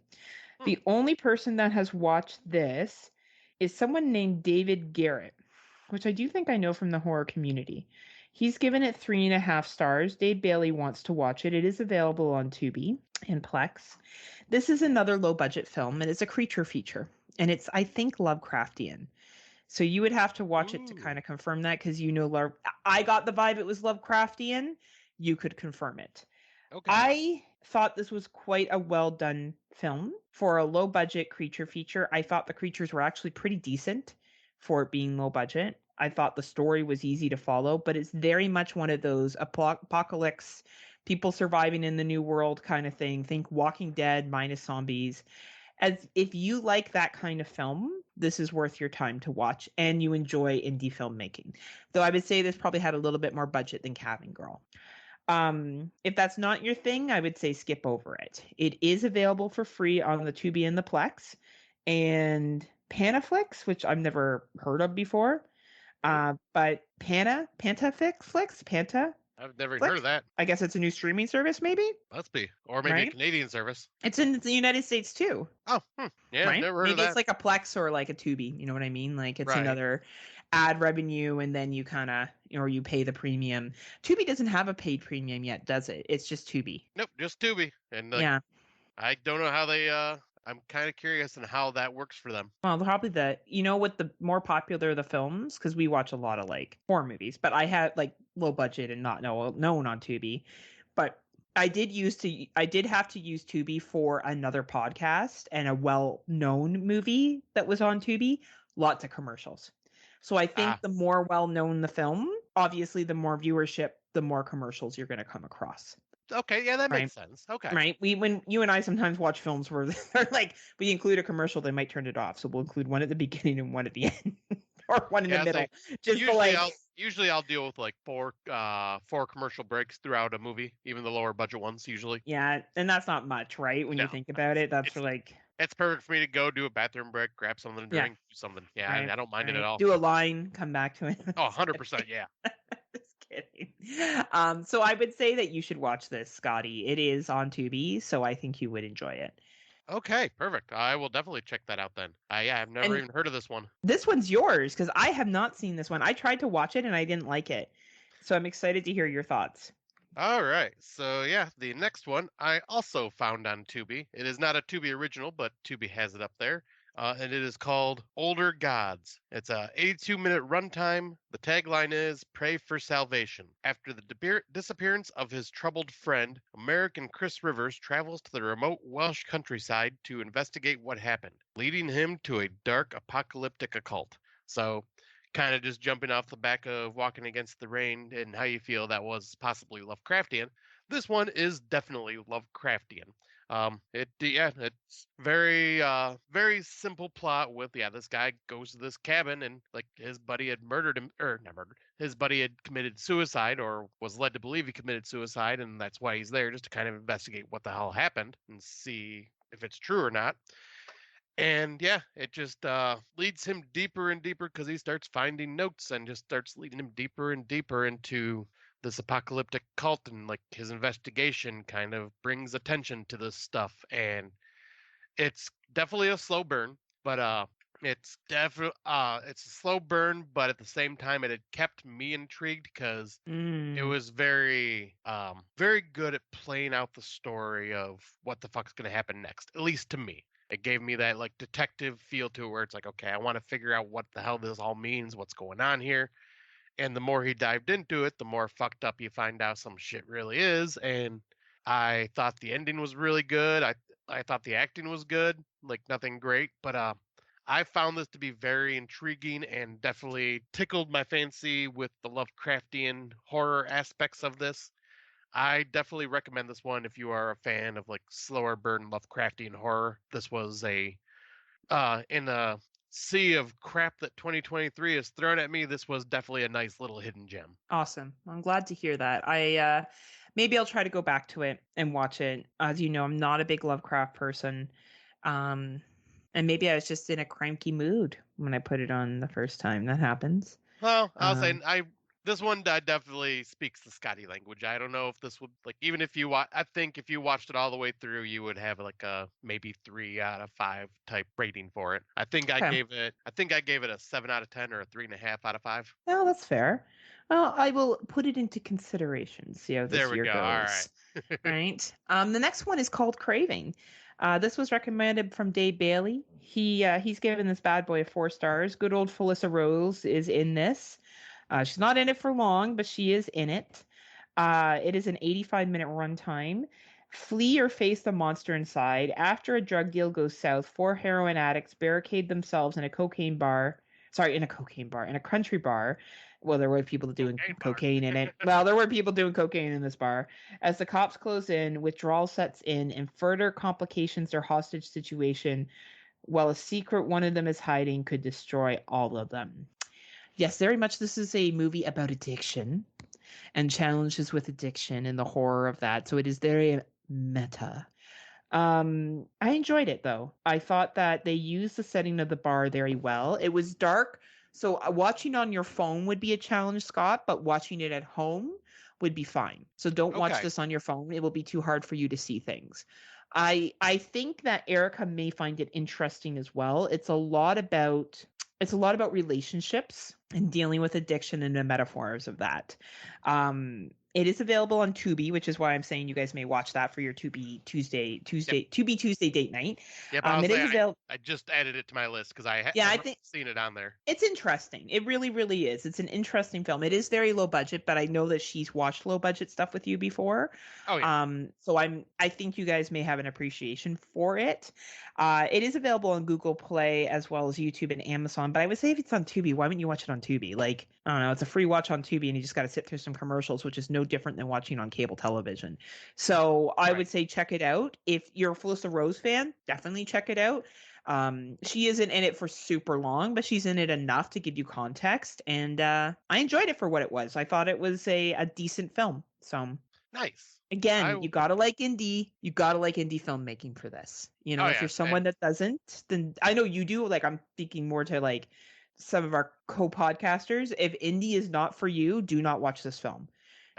The only person that has watched this is someone named David Garrett, which I do think I know from the horror community. He's given it 3.5 stars. Dave Bailey wants to watch it. It is available on Tubi and Plex. This is another low-budget film, and it's a creature feature, and it's, I think, Lovecraftian. So you would have to watch it to kind of confirm that, because I got the vibe it was Lovecraftian. You could confirm it. Okay. I thought this was quite a well done film for a low budget creature feature. I thought the creatures were actually pretty decent for it being low budget. I thought the story was easy to follow, but it's very much one of those apocalypse, people surviving in the new world kind of thing. Think Walking Dead minus zombies. As if you like that kind of film, this is worth your time to watch, and you enjoy indie filmmaking. Though I would say this probably had a little bit more budget than Cabin Girl. If that's not your thing, I would say skip over it. It is available for free on the Tubi and the Plex, and PhantomX, which I've never heard of before. But PhantomX. I've never heard of that. I guess it's a new streaming service, maybe. Must be, or maybe a Canadian service. It's in the United States too. Oh, yeah, right? Never heard of that. Maybe it's like a Plex or like a Tubi. You know what I mean? Like it's another ad revenue, and then you kind of, or you pay the premium. Tubi doesn't have a paid premium yet, does it? It's just Tubi. Nope, just Tubi. And yeah, I don't know how they. I'm kind of curious on how that works for them. Well, probably with the more popular the films, because we watch a lot of like horror movies, but I had like low budget and not known on Tubi. But I did have to use Tubi for another podcast and a well-known movie that was on Tubi. Lots of commercials. So I think the more well-known the film, obviously the more viewership, the more commercials you're going to come across. Okay, yeah, that makes sense. Okay. Right. When you and I sometimes watch films where they're like, we include a commercial, they might turn it off. So we'll include one at the beginning and one at the end. Or one in the middle. Just usually I'll deal with like four commercial breaks throughout a movie, even the lower budget ones usually. Yeah, and that's not much, right? When you think about it, that's it's perfect for me to go do a bathroom break, grab something to drink, do something. Yeah, I don't mind it at all. Do a line, come back to it. Oh, 100%, yeah. Just kidding. So I would say that you should watch this, Scotty. It is on Tubi, so I think you would enjoy it. Okay, perfect. I will definitely check that out then. Yeah, I've never And even heard of this one. this one's yours because I have not seen this one. I tried to watch it and I didn't like it. So I'm excited to hear your thoughts. All right. So yeah, the next one I also found on Tubi. It is not a Tubi original, but Tubi has it up there. And it is called Older Gods. It's a 82-minute runtime. The tagline is "Pray for salvation." After the disappearance of his troubled friend, American Chris Rivers travels to the remote Welsh countryside to investigate what happened, leading him to a dark apocalyptic occult. So kind of just jumping off the back of Walking Against the Rain and how you feel that was possibly Lovecraftian. This one is definitely Lovecraftian. It's very simple plot with this guy goes to this cabin and like his buddy had murdered him or not murdered his buddy had committed suicide or was led to believe he committed suicide, and that's why he's there, just to kind of investigate what the hell happened and see if it's true or not. And yeah, it just leads him deeper and deeper because he starts finding notes and just starts leading him deeper and deeper into this apocalyptic cult, and like his investigation kind of brings attention to this stuff. And it's definitely a slow burn, but it's a slow burn, but at the same time it had kept me intrigued because it Mm. was very good at playing out the story of what the fuck's going to happen next, at least to me. It gave me that like detective feel to it where it's like, okay, I want to figure out what the hell this all means, what's going on here. And the more he dived into it, the more fucked up you find out some shit really is. And I thought the ending was really good. I thought the acting was good, like nothing great, but I found this to be very intriguing and definitely tickled my fancy with the Lovecraftian horror aspects of this. I definitely recommend this one if you are a fan of like slower burn Lovecraftian horror. This was a in a sea of crap that 2023 has thrown at me. This was definitely a nice little hidden gem. Awesome. I'm glad to hear that. Maybe I'll try to go back to it and watch it. As you know, I'm not a big Lovecraft person. Um, and maybe I was just in a cranky mood when I put it on the first time. That happens. Well, I'll say Um, this one definitely speaks the Scotty language. I don't know if this would like even if you I think if you watched it all the way through, you would have like a maybe 3 out of 5 type rating for it. okay. I think I gave it a 7 out of 10 or a 3.5 out of 5. Well, that's fair. Well, I will put it into consideration, see how There this we year go. All right. goes. All right. The next one is called Craving. This was recommended from Dave Bailey. He's given this bad boy 4 stars. Good old Felissa Rose is in this. She's not in it for long, but she is in it. It is an 85-minute runtime. Flee or face the monster inside. After a drug deal goes south, 4 heroin addicts barricade themselves in a cocaine bar. Sorry, in a cocaine bar, in a country bar. Well, there were people doing Cocaine bar. cocaine in it. Well, there were people doing cocaine in this bar. As the cops close in, withdrawal sets in, and further complications their hostage situation, while a secret one of them is hiding could destroy all of them. Yes, very much this is a movie about addiction and challenges with addiction and the horror of that. So it is very meta. I enjoyed it though. I thought that they used the setting of the bar very well. It was dark, so watching on your phone would be a challenge, Scott, but watching it at home would be fine. So don't watch Okay. this on your phone. It will be too hard for you to see things. I think that Erica may find it interesting as well. It's a lot about relationships and dealing with addiction and the metaphors of that. It is available on Tubi, which is why I'm saying you guys may watch that for your Yep. Tubi Tuesday date night. Yep. I'll It say is available. I just added it to my list because Yeah, I've I not think seen it on there. it's interesting. It really, really is. It's an interesting film. It is very low budget, but I know that she's watched low budget stuff with you before. Oh yeah. So I think you guys may have an appreciation for it. It is available on Google Play as well as YouTube and Amazon. But I would say if it's on Tubi, why wouldn't you watch it on Tubi? Like, I don't know, it's a free watch on Tubi, and you just got to sit through some commercials, which is no different than watching on cable television. So I Right. would say check it out. If you're a Felissa Rose fan, definitely check it out. She isn't in it for super long, but she's in it enough to give you context. And I enjoyed it for what it was. I thought it was a decent film. So Nice. again, I you gotta like indie. You gotta like indie filmmaking for this. You know, Oh if yeah. you're And someone that doesn't, then I know you do. Like I'm thinking more to like some of our co-podcasters. If indie is not for you, do not watch this film.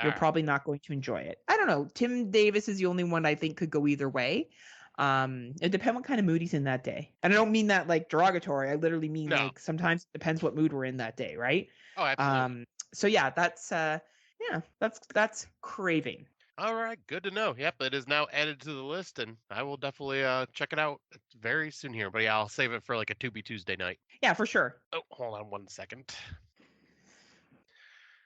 you're right. probably not going to enjoy it. I don't know. Tim Davis is the only one I think could go either way. It depends what kind of mood he's in that day. And I don't mean that like derogatory. I literally mean No. like sometimes it depends what mood we're in that day, right? Oh, absolutely. So yeah, that's Craving. All right, good to know. Yep, it is now added to the list, and I will definitely check it out very soon here. But yeah, I'll save it for like a To Be Tuesday night. Yeah, for sure. Oh, hold on 1 second.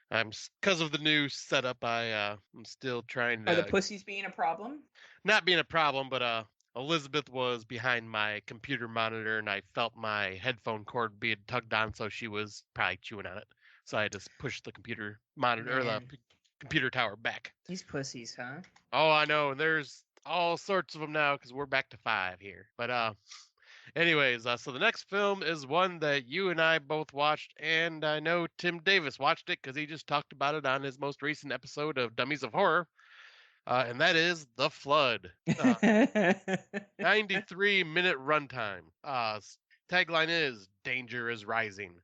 Because of the new setup, I'm still trying Are the to pussies being a problem? not being a problem, but Elizabeth was behind my computer monitor, and I felt my headphone cord being tugged on, so she was probably chewing on it. So I just pushed the computer monitor or the Man, computer tower back. these pussies, huh? Oh, I know. There's all sorts of them now because we're back to 5 here. But anyways, so the next film is one that you and I both watched, and I know Tim Davis watched it because he just talked about it on his most recent episode of Dummies of Horror, and that is The Flood. 93-minute runtime. Tagline is Danger is Rising.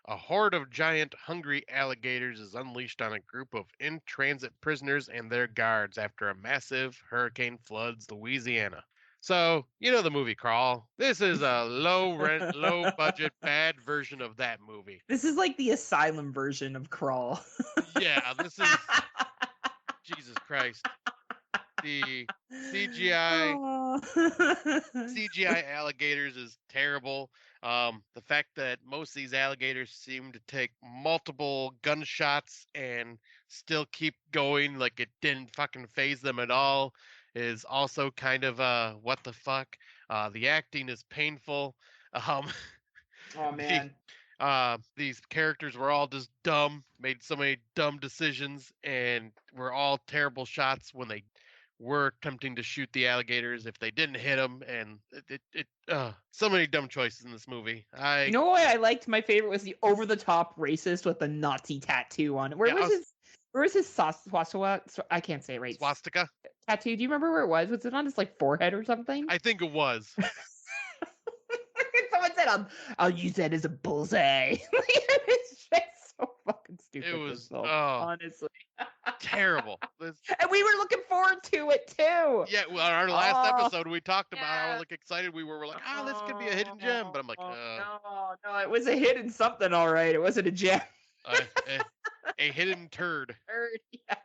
A horde of giant, hungry alligators is unleashed on a group of in transit prisoners and their guards after a massive hurricane floods Louisiana. So, you know the movie Crawl. This is a low rent, low budget, bad version of that movie. This is like the asylum version of Crawl. Yeah, this is. Jesus Christ. The CGI CGI alligators is terrible. The fact that most of these alligators seem to take multiple gunshots and still keep going like it didn't fucking phase them at all is also kind of what the fuck. The acting is painful. Um, Oh the man. these characters were all just dumb, made so many dumb decisions, and were all terrible shots when they were attempting to shoot the alligators if they didn't hit them, and so many dumb choices in this movie. You know what I liked? My favorite was the over-the-top racist with the Nazi tattoo on it. Where was his swastika? I can't say it right. Swastika. Tattoo. Do you remember where it was? Was it on his like forehead or something? I think it was. Someone said, "I'll use that as a bullseye." It's just so fucking stupid. It was honestly terrible. And we were looking forward to it too. Yeah, well, on our last episode we talked about how like excited we were. We're like, this could be a hidden gem, but I'm like, no, it was a hidden something, all right. It wasn't a gem. A hidden turd. Yeah.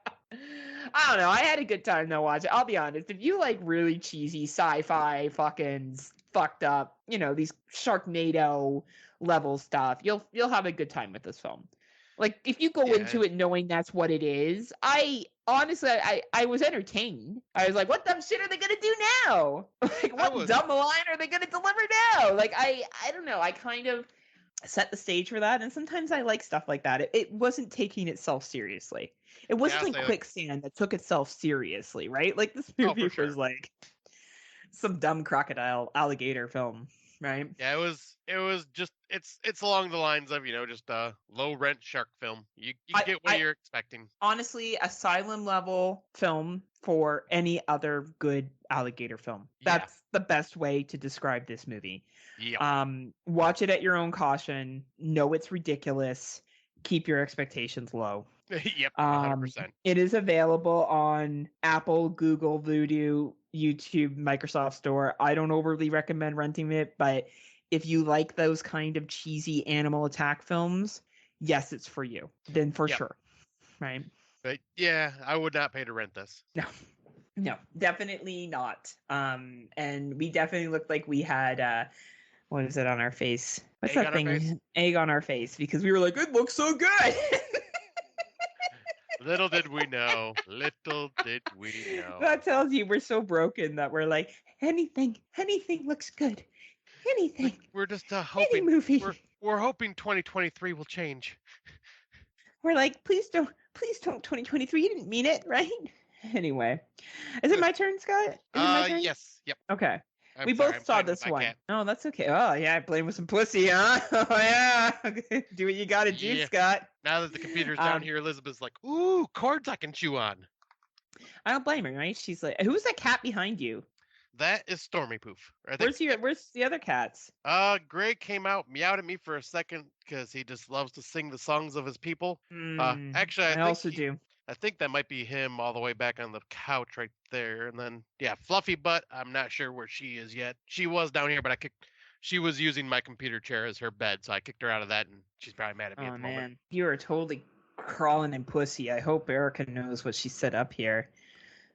I don't know. I had a good time though watching. I'll be honest. If you like really cheesy sci-fi, fucking fucked up, these Sharknado level stuff, you'll have a good time with this film. Like if you go into it knowing that's what it is, I honestly was entertained. I was like, what dumb shit are they gonna do now? Like what dumb line are they gonna deliver now? Like I don't know. I kind of set the stage for that, and sometimes I like stuff like that. It wasn't taking itself seriously. It wasn't like Quicksand that took itself seriously, right? Like this movie was like some dumb crocodile alligator film, right? Yeah, it was just it's along the lines of just a low rent shark film. You get what you're expecting. Honestly, asylum level film for any other good alligator film. That's the best way to describe this movie. Yeah. Watch it at your own caution. Know it's ridiculous. Keep your expectations low. Yep, 100%. It is available on Apple, Google, Vudu, YouTube, Microsoft Store. I don't overly recommend renting it, but if you like those kind of cheesy animal attack films, yes, it's for you. Then for sure. Right? But yeah, I would not pay to rent this. No, definitely not. And we definitely looked like we had what is it on our face? What's that thing? Egg on our face, because we were like, it looks so good. Little did we know. Little did we know. That tells you we're so broken that we're like, anything looks good. Anything. We're just hoping. Any movie. We're hoping 2023 will change. We're like, please don't 2023. You didn't mean it, right? Anyway, is it my turn, Scott? Is it my turn? Yes. Yep. Okay. We both saw this one. Oh, that's okay. Oh, yeah, I playing with some pussy, huh? Oh, yeah. Do what you got to do, Scott. Now that the computer's down here, Elizabeth's like, ooh, cords I can chew on. I don't blame her, right? She's like, who's that cat behind you? That is Stormy Poof. Where's the other cats? Greg came out, meowed at me for a second because he just loves to sing the songs of his people. Actually, I also do. I think that might be him all the way back on the couch right there. And then, yeah, Fluffy Butt. I'm not sure where she is yet. She was down here, but she was using my computer chair as her bed, so I kicked her out of that, and she's probably mad at me at Oh the moment. man, you are totally crawling in pussy. I hope Erica knows what she set up here.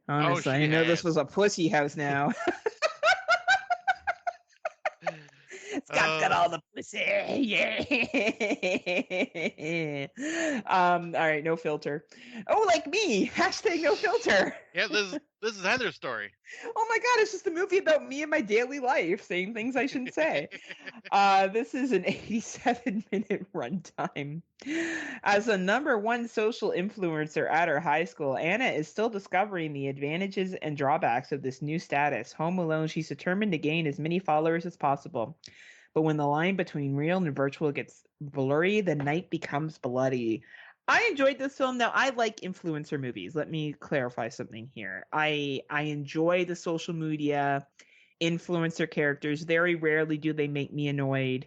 Oh, Honestly, I she didn't know this was has. a pussy house now. Scott's got Uh, all the pussy. Yeah. All right, no filter. Oh, like me. Hashtag no filter. yeah, this is Heather's story. Oh my god, it's just a movie about me and my daily life, saying things I shouldn't say. This is an 87-minute runtime. As a number one social influencer at her high school, Anna is still discovering the advantages and drawbacks of this new status. Home alone, she's determined to gain as many followers as possible. But when the line between real and virtual gets blurry, the night becomes bloody. I enjoyed this film. Now, I like influencer movies. Let me clarify something here. I enjoy the social media influencer characters. Very rarely do they make me annoyed.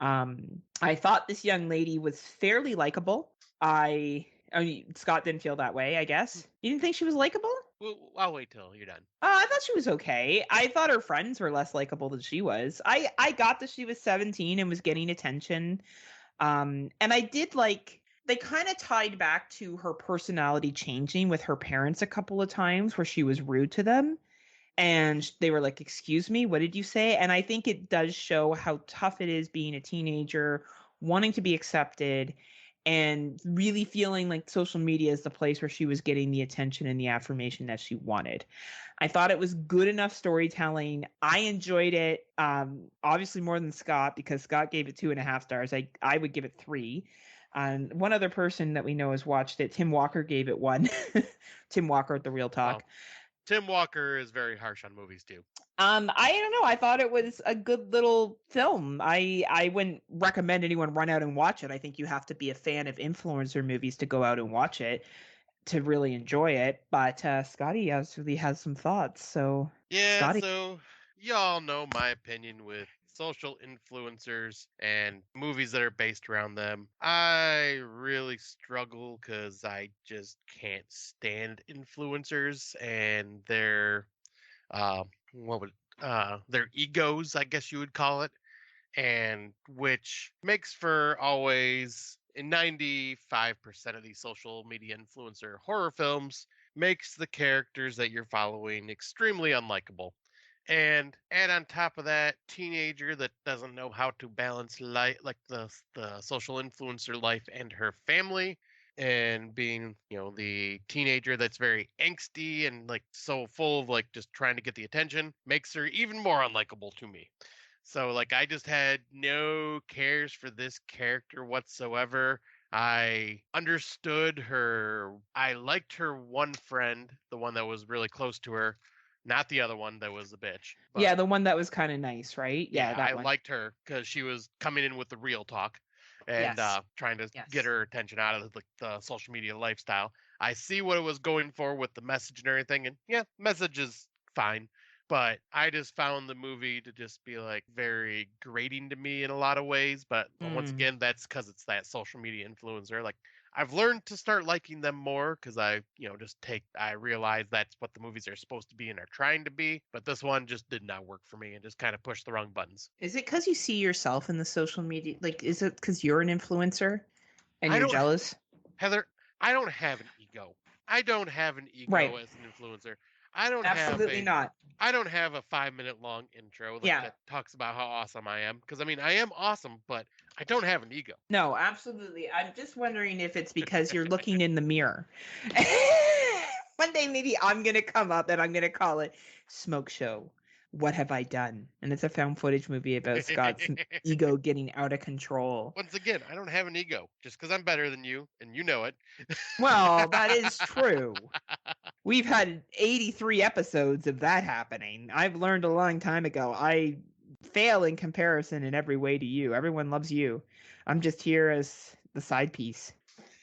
I thought this young lady was fairly likable. I mean, Scott didn't feel that way, I guess. You didn't think she was likable? Well, I'll wait till you're done. I thought she was okay. I thought her friends were less likable than she was. I got that she was 17 and was getting attention. And I did like they kind of tied back to her personality changing with her parents a couple of times where she was rude to them. And they were like, "Excuse me, what did you say?" And I think it does show how tough it is being a teenager, wanting to be accepted, and really feeling like social media is the place where she was getting the attention and the affirmation that she wanted. I thought it was good enough storytelling. I enjoyed it, obviously more than Scott, because Scott gave it 2.5 stars. I would give it 3. And one other person that we know has watched it, Tim Walker, gave it 1. Tim Walker at the Real Well, Talk. Tim Walker is very harsh on movies too. I don't know. I thought it was a good little film. I wouldn't recommend anyone run out and watch it. I think you have to be a fan of influencer movies to go out and watch it to really enjoy it. But Scotty really has some thoughts. So Yeah, Scotty, so y'all know my opinion with social influencers and movies that are based around them. I really struggle because I just can't stand influencers and uh what would their egos, I guess you would call it, and which makes for always in 95% of these social media influencer horror films makes the characters that you're following extremely unlikable. And add on top of that, teenager that doesn't know how to balance life, like the social influencer life and her family, and being the teenager that's very angsty and like so full of like just trying to get the attention makes her even more unlikable to me. So like I just had no cares for this character whatsoever. I understood her. I liked her one friend, the one that was really close to her, not the other one that was a bitch. yeah, But the one that was kind of nice, right? Yeah, yeah, I that one. liked her because she was coming in with the real talk and Yes, trying to get yes. her attention out of the social media lifestyle. I see what it was going for with the message and everything, and yeah, message is fine. But I just found the movie to just be like very grating to me in a lot of ways. But once Mm. again, that's because it's that social media influencer. Like I've learned to start liking them more because I realize that's what the movies are supposed to be and are trying to be. But this one just did not work for me and just kind of pushed the wrong buttons. Is it because you see yourself in the social media? Like, is it because you're an influencer and I you're don't, jealous? Heather, I don't have an ego. I don't have an Right. ego as an influencer. I don't have Absolutely a not. I don't have a 5 minute long intro like Yeah. that talks about how awesome I am. Because I mean I am awesome, but I don't have an ego. No, absolutely. I'm just wondering if it's because you're looking in the mirror. One day, maybe I'm going to come up and I'm going to call it Smoke Show. What have I done? And it's a found footage movie about Scott's ego getting out of control. Once again, I don't have an ego just because I'm better than you and you know it. Well, that is true. We've had 83 episodes of that happening. I've learned a long time ago. I fail in comparison in every way to you. Everyone loves you. I'm just here as the side piece.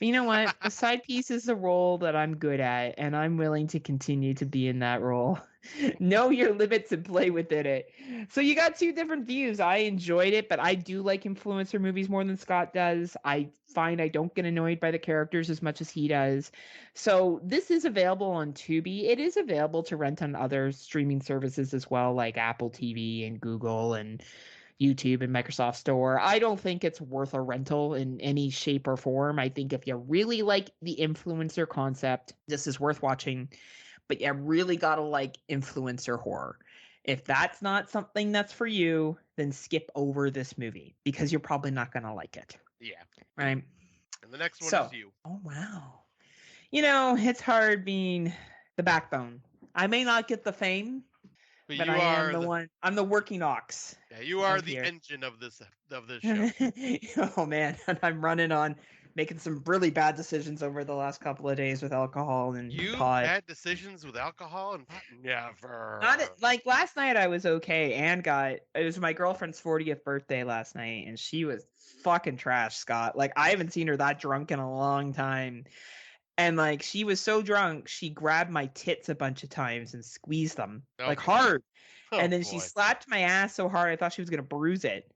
You know what? A side piece is a role that I'm good at, and I'm willing to continue to be in that role. Know your limits and play within it. So you got two different views. I enjoyed it, but I do like influencer movies more than Scott does. I find I don't get annoyed by the characters as much as he does. So this is available on Tubi. It is available to rent on other streaming services as well, like Apple TV and Google and YouTube and Microsoft Store. I don't think it's worth a rental in any shape or form. I think if you really like the influencer concept, this is worth watching. But you really gotta like influencer horror. If that's not something that's for you, then skip over this movie because you're probably not gonna like it. Yeah. Right. And the next one So, is you. oh wow. You know, it's hard being the backbone. I may not get the fame, but you I am are the one. I'm the working ox. Yeah, you are out the here. engine of this show. Oh man, and I'm running on making some really bad decisions over the last couple of days with alcohol and You pot. bad decisions with alcohol and pot? Never. Not like last night I was okay and it was my girlfriend's 40th birthday last night and she was fucking trash, Scott. Like I haven't seen her that drunk in a long time. And like she was so drunk, she grabbed my tits a bunch of times and squeezed them like boy. hard. Oh, and then boy. she slapped my ass so hard I thought she was gonna bruise it.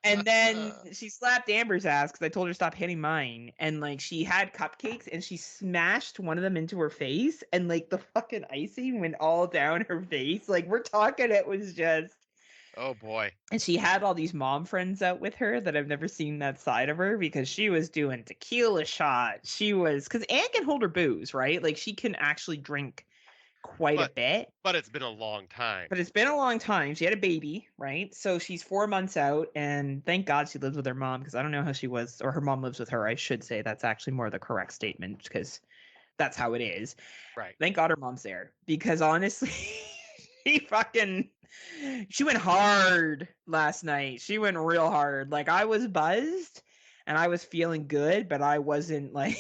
And then she slapped Amber's ass because I told her to stop hitting mine. And like she had cupcakes and she smashed one of them into her face and like the fucking icing went all down her face. Like we're talking, it was just. Oh boy. And she had all these mom friends out with her that I've never seen that side of her because she was doing tequila shots. She was, because Anne can hold her booze, right? Like she can actually drink quite a bit. But it's been a long time. But it's been a long time. She had a baby, right? So she's 4 months out, and thank God she lives with her mom because I don't know how she was, or her mom lives with her. I should say that's actually more the correct statement because that's how it is. Right. Thank God her mom's there because honestly, she went hard last night. She went real hard. Like I was buzzed and I was feeling good, but I wasn't like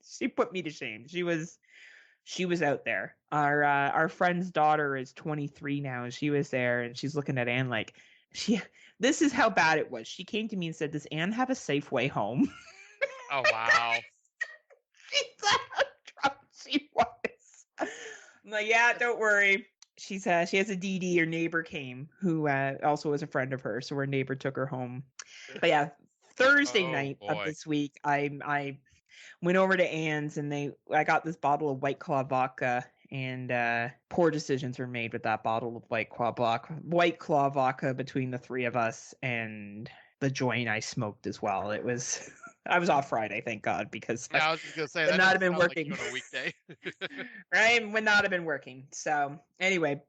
she put me to shame. She was out there. Our friend's daughter is 23 now. She was there and she's looking at Anne like this is how bad it was. She came to me and said, "Does Anne have a safe way home?" Oh wow. That's how drunk she was. I'm like, yeah, don't worry. She has a DD. Her neighbor came, who also was a friend of hers, so her neighbor took her home. But yeah, Thursday night of this week, I went over to Anne's and I got this bottle of White Claw vodka, and poor decisions were made with that bottle of White Claw vodka between the three of us, and the joint I smoked as well. I was off Friday, thank God, because I was just gonna say would not have been working on a weekday. right? Would not have been working. So anyway,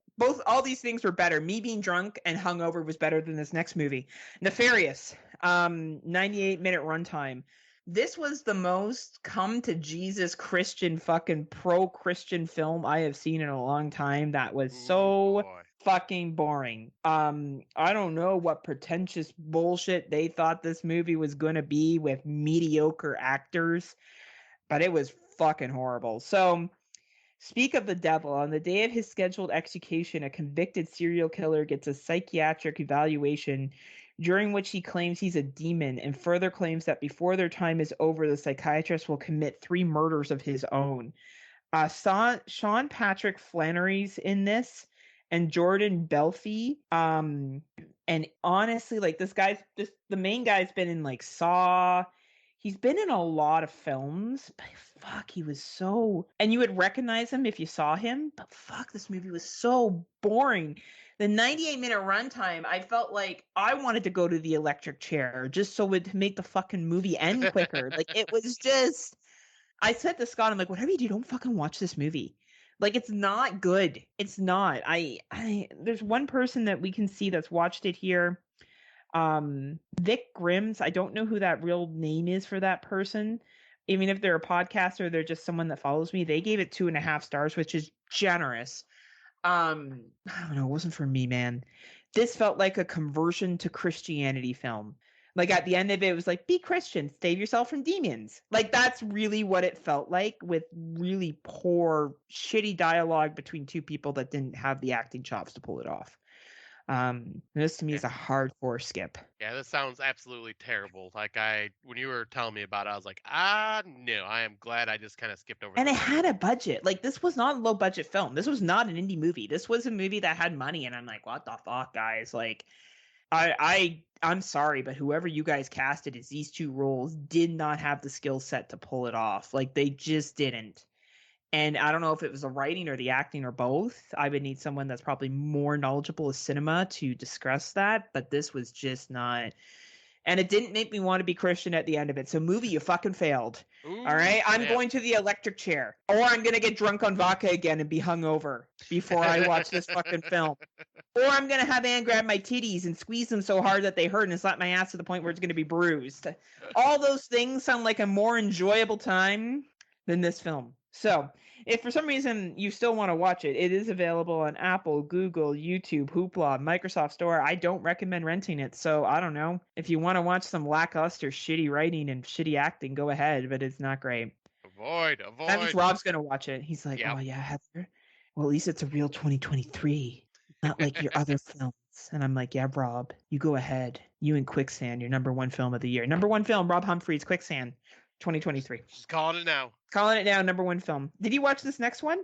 all these things were better. Me being drunk and hungover was better than this next movie. Nefarious, 98-minute runtime. This was the most come to Jesus Christian fucking pro-Christian film I have seen in a long time. That was so fucking boring. I don't know what pretentious bullshit they thought this movie was going to be with mediocre actors, but it was fucking horrible. So, speak of the devil. On the day of his scheduled execution, a convicted serial killer gets a psychiatric evaluation during which he claims he's a demon and further claims that before their time is over, the psychiatrist will commit 3 murders of his own. Sean Patrick Flannery's in this, and Jordan Belfi. And honestly, like the main guy's been in like Saw. He's been in a lot of films, but fuck, he was so... And you would recognize him if you saw him, but fuck, this movie was so boring. The 98-minute runtime, I felt like I wanted to go to the electric chair just so it to make the fucking movie end quicker. Like, it was just... I said to Scott, I'm like, whatever you do, don't fucking watch this movie. Like, it's not good. It's not. There's one person that we can see that's watched it here. Vic Grims, I don't know who that real name is for that person. I mean, if they're a podcaster, they're just someone that follows me. They gave it 2.5 stars, which is generous. I don't know, it wasn't for me, man. This felt like a conversion to Christianity film. Like at the end of it, it was like, be Christian, save yourself from demons. Like that's really what it felt like, with really poor, shitty dialogue between two people that didn't have the acting chops to pull it off. This to me Yeah. is a hardcore skip. Yeah, this sounds absolutely terrible. Like when you were telling me about it, I was like, no, I am glad I just kind of skipped over And this it one. had a budget. Like, this was not a low budget film. This was not an indie movie. This was a movie that had money, and I'm like, what the fuck, guys? Like, I'm sorry, but whoever you guys casted as these two roles did not have the skill set to pull it off. Like, they just didn't. And I don't know if it was the writing or the acting or both. I would need someone that's probably more knowledgeable of cinema to discuss that, but this was just not. And it didn't make me want to be Christian at the end of it. So, movie, you fucking failed. Ooh, All right, I'm snap. going to the electric chair, or I'm gonna get drunk on vodka again and be hungover before I watch this fucking film, or I'm gonna have Anne grab my titties and squeeze them so hard that they hurt and slap my ass to the point where it's gonna be bruised. All those things sound like a more enjoyable time than this film. So, if for some reason you still want to watch it, it is available on Apple, Google, YouTube, Hoopla, Microsoft Store. I don't recommend renting it. So, I don't know. If you want to watch some lackluster, shitty writing and shitty acting, go ahead, but it's not great. Avoid. That means Rob's going to watch it. He's like, Yep. oh, yeah, Heather. Well, at least it's a real 2023, not like your other films. And I'm like, yeah, Rob, you go ahead. You and Quicksand, your number one film of the year. Number one film, Rob Humphrey's Quicksand, 2023. Just calling it now. Calling it now, number one film. Did you watch this next one?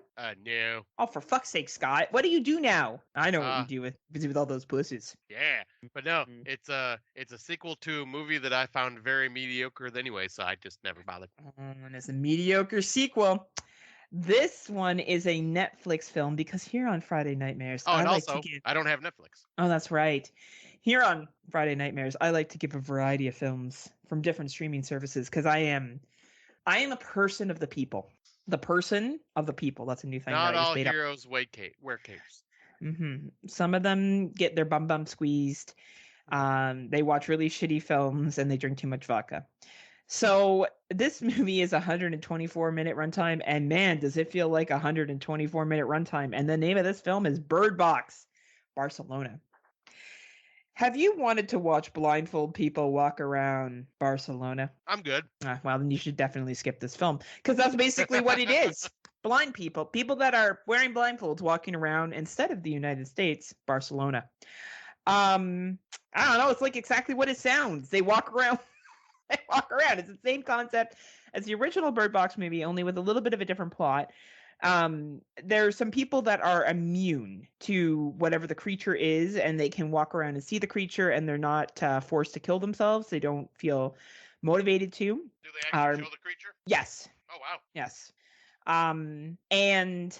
No. Oh, for fuck's sake, Scott. What do you do now? I know what you do with all those pussies. Yeah. But no, it's a sequel to a movie that I found very mediocre anyway, so I just never bothered. And it's a mediocre sequel. This one is a Netflix film because here on Friday Nightmares, I don't have Netflix. Oh, that's right. Here on Friday Nightmares, I like to give a variety of films from different streaming services because I am a person of the people. The person of the people. That's a new thing. Not all heroes wear capes. Mm-hmm. Some of them get their bum squeezed. They watch really shitty films and they drink too much vodka. So this movie is 124-minute runtime, and man, does it feel like 124-minute runtime. And the name of this film is Bird Box, Barcelona. Have you wanted to watch blindfold people walk around Barcelona? I'm good. Well, then you should definitely skip this film because that's basically what it is. Blind people that are wearing blindfolds walking around instead of the United States, Barcelona. I don't know. It's like exactly what it sounds. They walk around. They walk around. It's the same concept as the original Bird Box movie, only with a little bit of a different plot. There's some people that are immune to whatever the creature is, and they can walk around and see the creature, and they're not forced to kill themselves. They don't feel motivated to. Do they actually show the creature? Yes. Oh, wow. Yes. And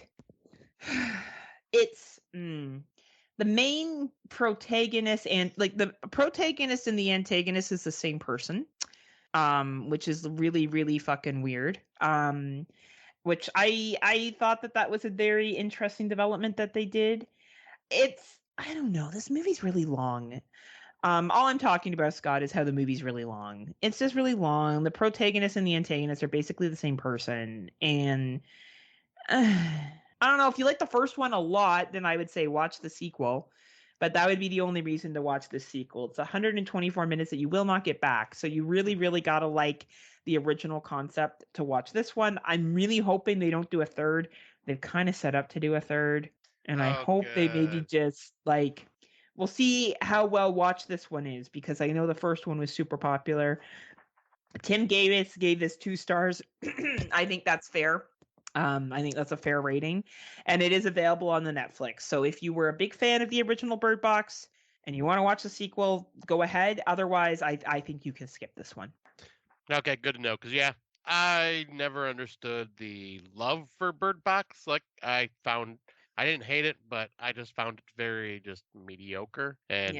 it's the main protagonist and like the protagonist and the antagonist is the same person, which is really, really fucking weird. Which I thought that was a very interesting development that they did. I don't know. This movie's really long. All I'm talking about, Scott, is how the movie's really long. It's just really long. The protagonist and the antagonist are basically the same person. And I don't know. If you like the first one a lot, then I would say watch the sequel. But that would be the only reason to watch this sequel. It's 124 minutes that you will not get back. So you really, really got to like the original concept to watch this one. I'm really hoping they don't do a third. They've kind of set up to do a third. And I hope they maybe just like... We'll see how well watched this one is because I know the first one was super popular. Tim gave this 2 stars. I think that's fair. I think that's a fair rating. And it is available on the Netflix. So if you were a big fan of the original Bird Box and you want to watch the sequel, go ahead. Otherwise, I think you can skip this one. Okay, good to know. Because, yeah, I never understood the love for Bird Box. Like, I didn't hate it, but I just found it very just mediocre. And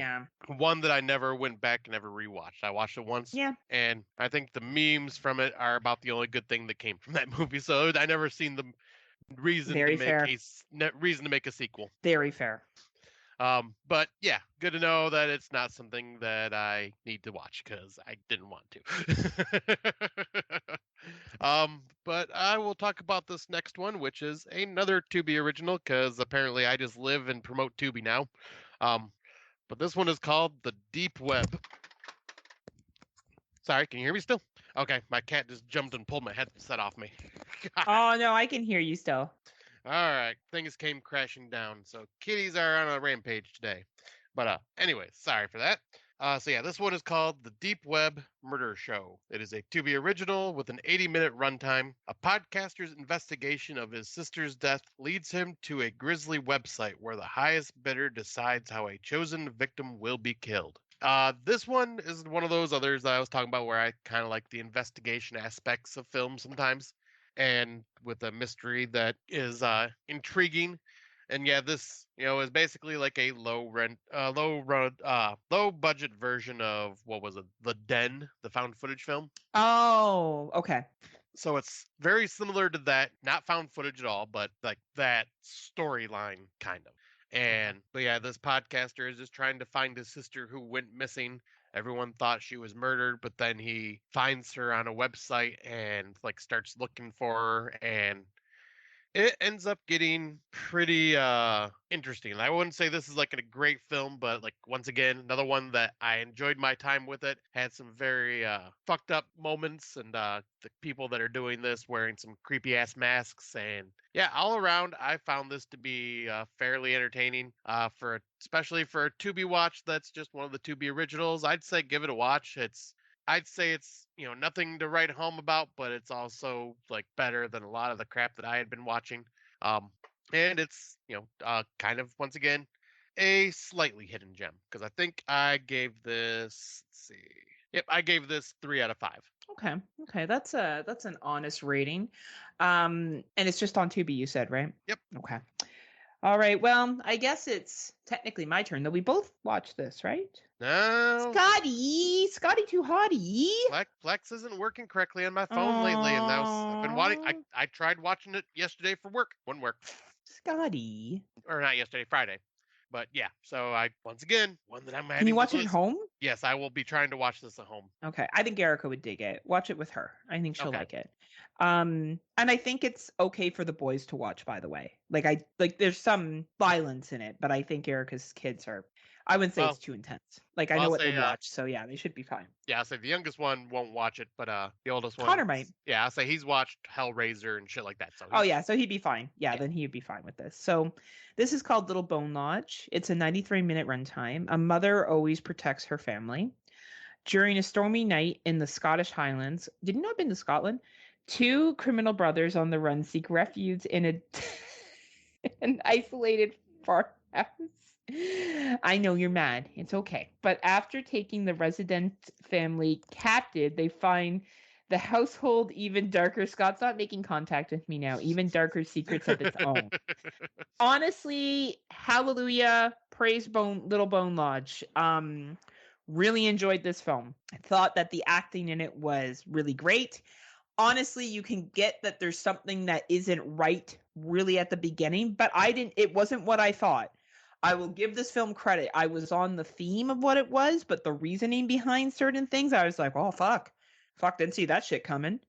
one that I never went back and never rewatched. I watched it once. Yeah. And I think the memes from it are about the only good thing that came from that movie. So I never seen the reason to make a sequel. Very fair. But yeah, good to know that it's not something that I need to watch because I didn't want to. But I will talk about this next one, which is another Tubi original because apparently I just live and promote Tubi now. But this one is called The Deep Web. Sorry, can you hear me still? Okay, my cat just jumped and pulled my headset off me. Oh, no, I can hear you still. All right, things came crashing down. So kitties are on a rampage today. But anyway, sorry for that. So yeah, this one is called The Deep Web Murder Show. It is a Tubi original with an 80-minute runtime. A podcaster's investigation of his sister's death leads him to a grisly website where the highest bidder decides how a chosen victim will be killed. This one is one of those others that I was talking about where I kind of like the investigation aspects of film sometimes, and with a mystery that is intriguing. And yeah, this is basically like a low budget version of what was it, The Den, the found footage film. Oh, okay. So it's very similar to that, not found footage at all, but like that storyline kind of. But yeah, this podcaster is just trying to find his sister who went missing. Everyone thought she was murdered, but then he finds her on a website and like starts looking for her, and it ends up getting pretty interesting. I wouldn't say this is like a great film, but like once again, another one that I enjoyed my time with. It had some very fucked up moments, and the people that are doing this wearing some creepy ass masks, and yeah, all around I found this to be fairly entertaining especially for a Tubi watch. That's just one of the Tubi originals. I'd say give it a watch. I'd say it's, nothing to write home about, but it's also like better than a lot of the crap that I had been watching. And it's, kind of once again a slightly hidden gem because I think I gave this, let's see. Yep, I gave this 3 out of 5. Okay. Okay. That's an honest rating. And it's just on Tubi, you said, right? Yep. Okay. All right. Well, I guess it's technically my turn, though. We both watched this, right? No. Scotty too hottie. Plex isn't working correctly on my phone lately, and I've been wanting. I tried watching it yesterday for work. Wouldn't work. Scotty. Or not yesterday, Friday. But yeah, so once again, one that I'm adding. Can you watch to it the at list. home? Yes, I will be trying to watch this at home. Okay. I think Erica would dig it. Watch it with her. I think she'll Okay. like it. And I think it's okay for the boys to watch, by the way. Like there's some violence in it, but I think Erica's kids are, I wouldn't say it's too intense. Like I know I'll what say, they watch, so yeah, they should be fine. Yeah, I'll say the youngest one won't watch it, but the oldest one, Connor might. Yeah, I'll say he's watched Hellraiser and shit like that. So Oh yeah, so he'd be fine. Yeah, then he'd be fine with this. So this is called Little Bone Lodge. It's a 93-minute runtime. A mother always protects her family. During a stormy night in the Scottish Highlands, did you know I've been to Scotland? Two criminal brothers on the run seek refuge in an isolated farmhouse. I know you're mad. It's okay. But after taking the resident family captive, they find the household even darker. Scott's not making contact with me now. Even darker secrets of its own. Honestly, hallelujah. Praise Little Bone Lodge. Really enjoyed this film. I thought that the acting in it was really great. Honestly, you can get that there's something that isn't right really at the beginning, but it wasn't what I thought. I will give this film credit. I was on the theme of what it was, but the reasoning behind certain things, I was like, oh, fuck, didn't see that shit coming.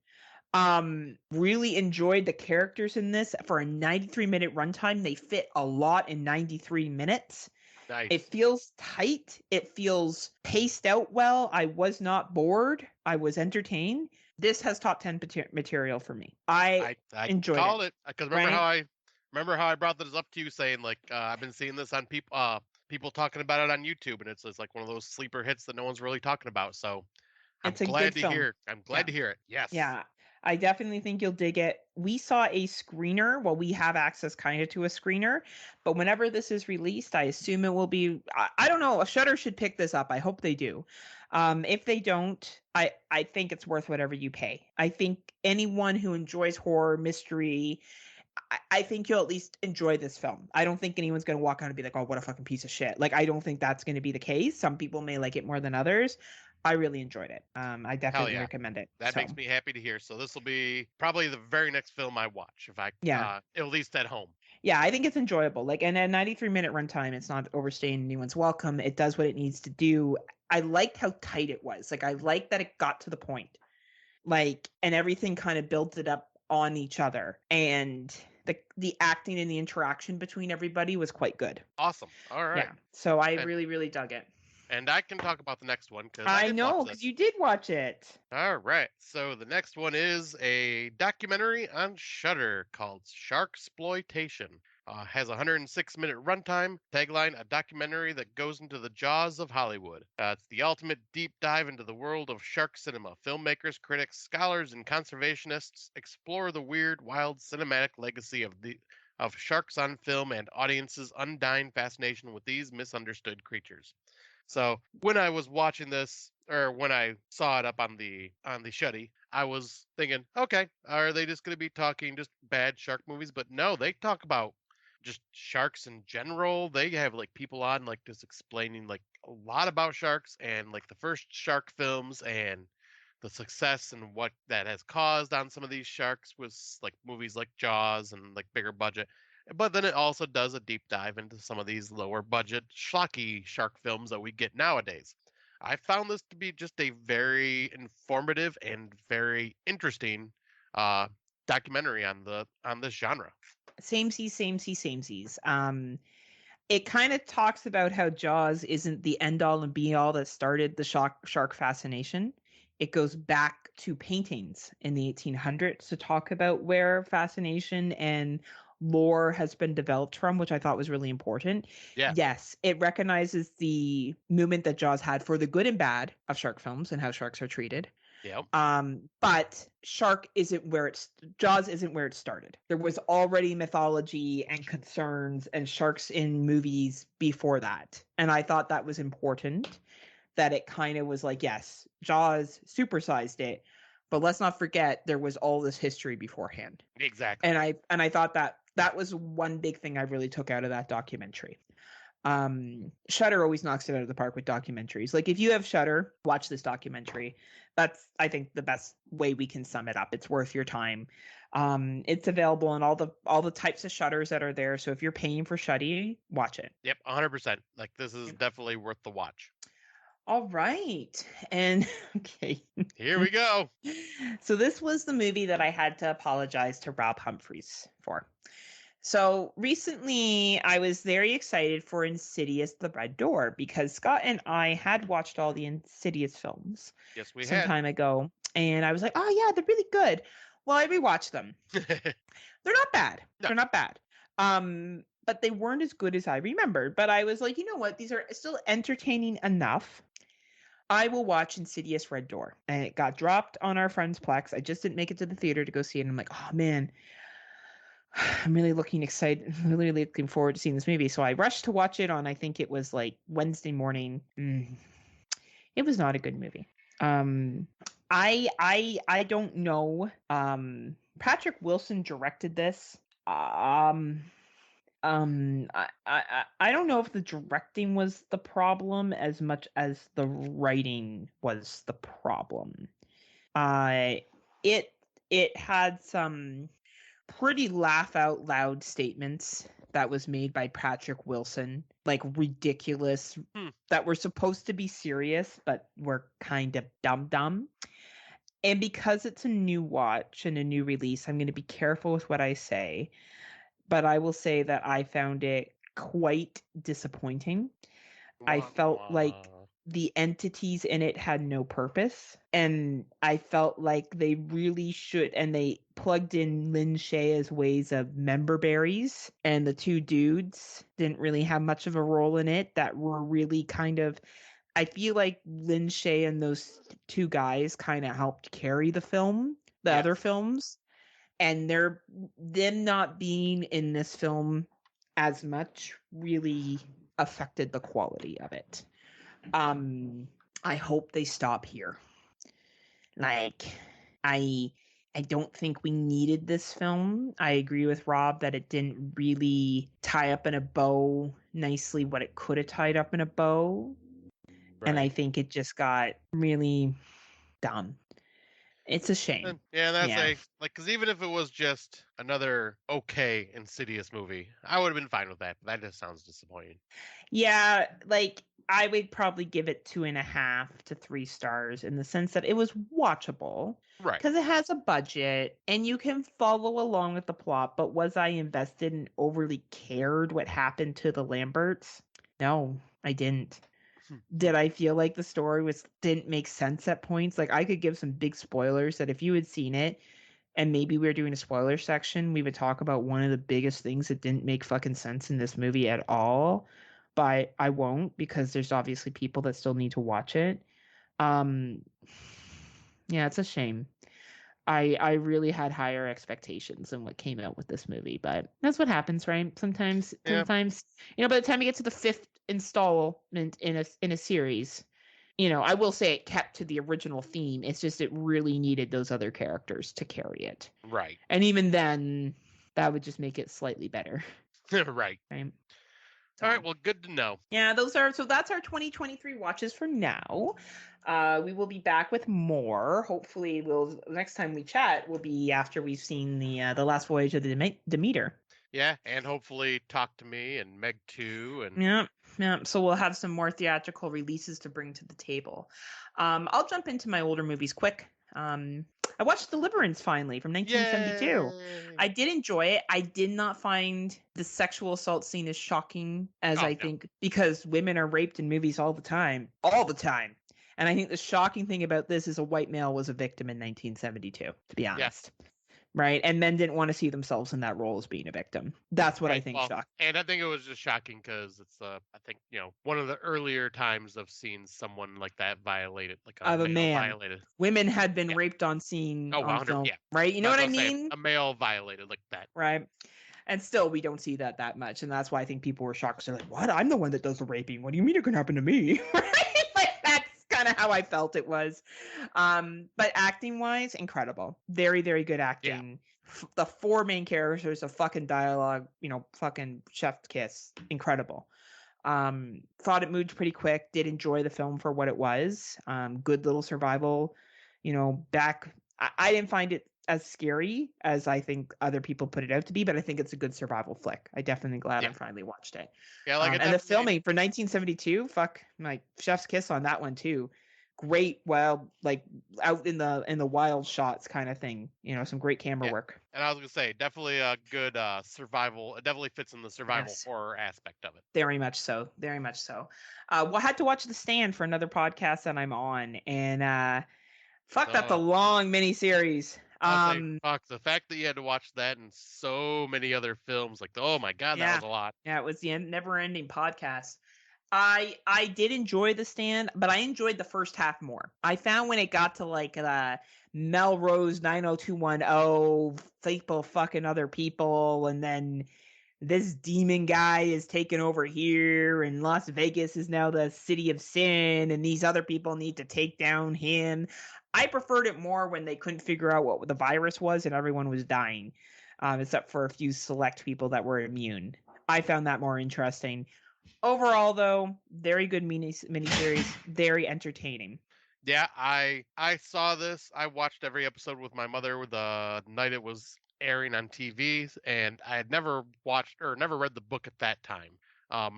Really enjoyed the characters in this. For a 93-minute runtime, they fit a lot in 93 minutes. Nice. It feels tight. It feels paced out well. I was not bored. I was entertained. This has top 10 material for me. I enjoyed it. Because remember how I brought this up to you, saying like I've been seeing this on people talking about it on YouTube, and it's like one of those sleeper hits that no one's really talking about. So I'm glad to hear it. Yes. Yeah. I definitely think you'll dig it. We saw a screener. Well, we have access kind of to a screener, but whenever this is released, I assume it will be, I don't know, Shudder should pick this up. I hope they do. If they don't, I think it's worth whatever you pay. I think anyone who enjoys horror, mystery, I think you'll at least enjoy this film. I don't think anyone's going to walk out and be like, oh, what a fucking piece of shit. Like, I don't think that's going to be the case. Some people may like it more than others. I really enjoyed it. I definitely recommend it. That makes me happy to hear. So this will be probably the very next film I watch, if I at least at home. Yeah, I think it's enjoyable. Like, and a 93-minute runtime, it's not overstaying anyone's welcome. It does what it needs to do. I liked how tight it was. Like, I liked that it got to the point. Like, and everything kind of built it up on each other. And the acting and the interaction between everybody was quite good. Awesome. All right. Yeah. So I really, really dug it. And I can talk about the next one because I know, because you did watch it. All right. So the next one is a documentary on Shudder called Sharksploitation. Has a 106-minute runtime. Tagline: a documentary that goes into the jaws of Hollywood. It's the ultimate deep dive into the world of shark cinema. Filmmakers, critics, scholars, and conservationists explore the weird, wild cinematic legacy of sharks on film and audiences' undying fascination with these misunderstood creatures. So when I was watching this, or when I saw it up on the Shuddy, I was thinking, okay, are they just going to be talking just bad shark movies? But no, they talk about just sharks in general. They have like people on like just explaining like a lot about sharks and like the first shark films and the success and what that has caused on some of these sharks was like movies like Jaws and like bigger budget. But then it also does a deep dive into some of these lower budget schlocky shark films that we get nowadays. I found this to be just a very informative and very interesting uh, documentary on this genre. Samesies. It kind of talks about how Jaws isn't the end all and be all that started the shark fascination. It goes back to paintings in the 1800s to talk about where fascination and lore has been developed from, which I thought was really important. Yeah. Yes, it recognizes the movement that Jaws had for the good and bad of shark films and how sharks are treated. Yep. But Jaws isn't where it started. There was already mythology and concerns and sharks in movies before that. And I thought that was important, that it kind of was like, yes, Jaws supersized it, but let's not forget there was all this history beforehand. Exactly. And I thought that was one big thing I really took out of that documentary. Shudder always knocks it out of the park with documentaries. Like if you have Shudder, watch this documentary. That's, I think, the best way we can sum it up. It's worth your time. It's available on all the types of Shudders that are there. So if you're paying for Shuddy, watch it. Yep, 100%. Like this is definitely worth the watch. All right. And okay. Here we go. So this was the movie that I had to apologize to Rob Humphreys for. So recently, I was very excited for Insidious: The Red Door because Scott and I had watched all the Insidious films Yes, we some had. time ago, and I was like, "Oh yeah, they're really good." Well, I rewatched them. They're not bad. No. They're not bad. But they weren't as good as I remembered. But I was like, you know what? These are still entertaining enough. I will watch Insidious: Red Door, and it got dropped on our friend's Plex. I just didn't make it to the theater to go see it. And I'm like, oh man. I'm really really looking forward to seeing this movie. So I rushed to watch it on, I think it was like Wednesday morning. It was not a good movie. I don't know. Patrick Wilson directed this. I don't know if the directing was the problem as much as the writing was the problem. It had some pretty laugh out loud statements that was made by Patrick Wilson, like ridiculous, that were supposed to be serious, but were kind of dumb. And because it's a new watch and a new release, I'm going to be careful with what I say, but I will say that I found it quite disappointing. I felt like the entities in it had no purpose, and I felt like they really should, and they plugged in Lin Shaye's ways of member berries, and the two dudes didn't really have much of a role in it that were really kind of, I feel like Lin Shaye and those two guys kind of helped carry the film, other films, and them not being in this film as much really affected the quality of it. I hope they stop here. Like, I don't think we needed this film. I agree with Rob that it didn't really tie up in a bow nicely what it could have tied up in a bow. Right. And I think it just got really dumb. It's a shame. That's because even if it was just another okay Insidious movie, I would have been fine with that. But that just sounds disappointing. Yeah, like I would probably give it 2.5 to 3 stars in the sense that it was watchable. Right. Because it has a budget and you can follow along with the plot, but was I invested and overly cared what happened to the Lamberts? No, I didn't. Did I feel like the story didn't make sense at points? Like I could give some big spoilers that if you had seen it, and maybe we're doing a spoiler section, we would talk about one of the biggest things that didn't make fucking sense in this movie at all. But I won't, because there's obviously people that still need to watch it. Yeah, it's a shame. I really had higher expectations than what came out with this movie, but that's what happens, right? Sometimes, Yeah. by the time you get to the fifth installment in a series, I will say it kept to the original theme. It's just it really needed those other characters to carry it. Right. And even then, that would just make it slightly better. Right. Right. All right. Well, good to know. Yeah, that's our 2023 watches for now. We will be back with more. Hopefully, next time we chat will be after we've seen the last voyage of the Demeter. Yeah, and hopefully Talk to Me and Meg 2 and yeah. So we'll have some more theatrical releases to bring to the table. I'll jump into my older movies quick. I watched Deliverance finally from 1972. Yay! I did enjoy it. I did not find the sexual assault scene as shocking as think, because women are raped in movies all the time. All the time. And I think the shocking thing about this is a white male was a victim in 1972, to be honest. Yeah. Right. And men didn't want to see themselves in that role as being a victim. That's what I think shocked. And I think it was just shocking because it's, I think, one of the earlier times of seeing someone like that violated, like a male violated. Women had been raped on scene on film, right? You know what I mean? A male violated like that. Right. And still, we don't see that much. And that's why I think people were shocked. They're like, what? I'm the one that does the raping. What do you mean it can happen to me? Right? Like, that's kind of how I felt it was. But acting-wise, incredible. Very, very good acting. Yeah. The four main characters of fucking dialogue, fucking chef's kiss. Incredible. Thought it moved pretty quick. Did enjoy the film for what it was. Good little survival. Back. I didn't find it as scary as I think other people put it out to be, but I think it's a good survival flick. I definitely glad I finally watched it. Yeah, and the filming for 1972, fuck, my chef's kiss on that one too. Great, wild, like out in the wild shots kind of thing. Some great camera work. And I was gonna say, definitely a good survival. It definitely fits in the survival horror aspect of it. Very much so. Very much so. Well, I had to watch The Stand for another podcast that I'm on, and that's a long miniseries. Fuck, the fact that you had to watch that and so many other films, like, oh my god, that was a lot. Yeah, it was the never-ending podcast. I did enjoy The Stand, but I enjoyed the first half more. I found when it got to like Melrose 90210, people fucking other people, and then this demon guy is taking over here, and Las Vegas is now the city of sin, and these other people need to take down him. I preferred it more when they couldn't figure out what the virus was and everyone was dying, except for a few select people that were immune. I found that more interesting. Overall, though, very good miniseries, very entertaining. Yeah, I saw this. I watched every episode with my mother the night it was airing on TV, and I had never watched or never read the book at that time.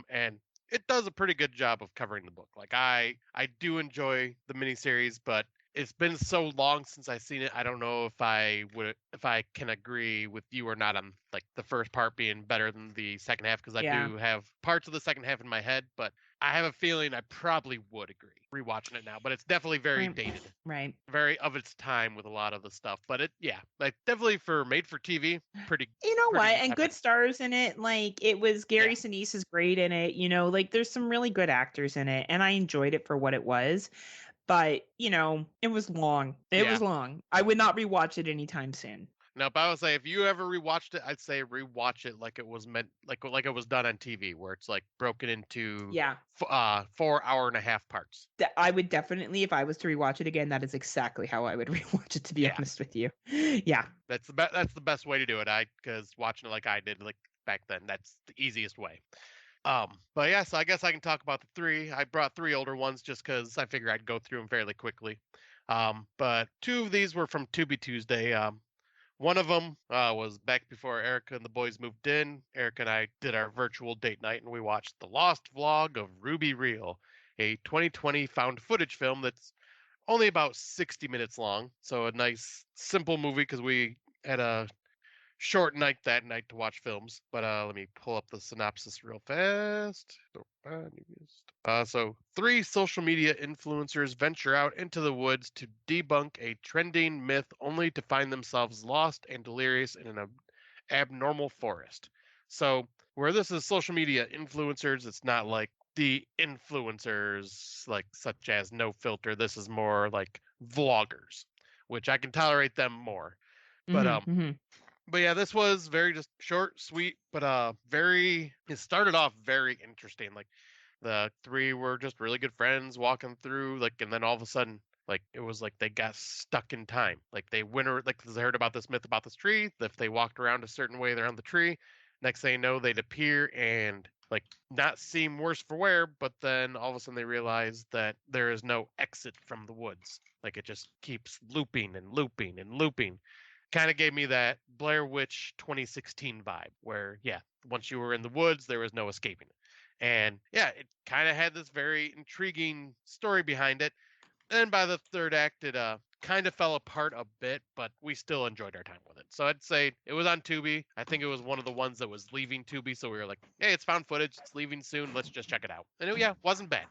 And it does a pretty good job of covering the book. Like I do enjoy the miniseries, but it's been so long since I've seen it. I don't know if I can agree with you or not on like the first part being better than the second half, because I do have parts of the second half in my head, but I have a feeling I probably would agree rewatching it now. But it's definitely very dated, right? Very of its time with a lot of the stuff. But like definitely for made for TV, pretty. You know what? And good stars in it. Like it was Gary Sinise is great in it. Like there's some really good actors in it, and I enjoyed it for what it was. But, it was long. It was long. I would not rewatch it anytime soon. No, but I would say if you ever rewatched it, I'd say rewatch it like it was meant, like it was done on TV, where it's like broken into 4.5 parts. I would definitely, if I was to rewatch it again, that is exactly how I would rewatch it. To be honest with you, that's the best way to do it. Because watching it like I did like back then, that's the easiest way. But yeah, so I guess I can talk about the three. I brought three older ones just because I figured I'd go through them fairly quickly. But two of these were from To Be Tuesday. One of them was back before Erica and the boys moved in. Erica and I did our virtual date night, and we watched The Lost Vlog of Ruby Reel, a 2020 found footage film that's only about 60 minutes long. So a nice, simple movie because we had a short night that night to watch films. But let me pull up the synopsis real fast. So, three social media influencers venture out into the woods to debunk a trending myth only to find themselves lost and delirious in an abnormal forest. So, where this is social media influencers, it's not like the influencers like such as No Filter. This is more like vloggers, which I can tolerate them more. But Mm-hmm, mm-hmm. but yeah, this was very just short, sweet, but very it started off very interesting. Like the three were just really good friends walking through, like, and then all of a sudden, like it was like they got stuck in time. Like they went, like they heard about this myth about this tree. If they walked around a certain way around the tree, next thing you know, they'd appear and like not seem worse for wear. But then all of a sudden they realize that there is no exit from the woods. Like it just keeps looping and looping and looping. Kind of gave me that Blair Witch 2016 vibe, where yeah, once you were in the woods, there was no escaping it. And yeah, it kind of had this very intriguing story behind it. And by the third act, it kind of fell apart a bit, but we still enjoyed our time with it. So I'd say it was on Tubi. I think it was one of the ones that was leaving Tubi, so we were like, hey, it's found footage, it's leaving soon, let's just check it out. And it, yeah, wasn't bad.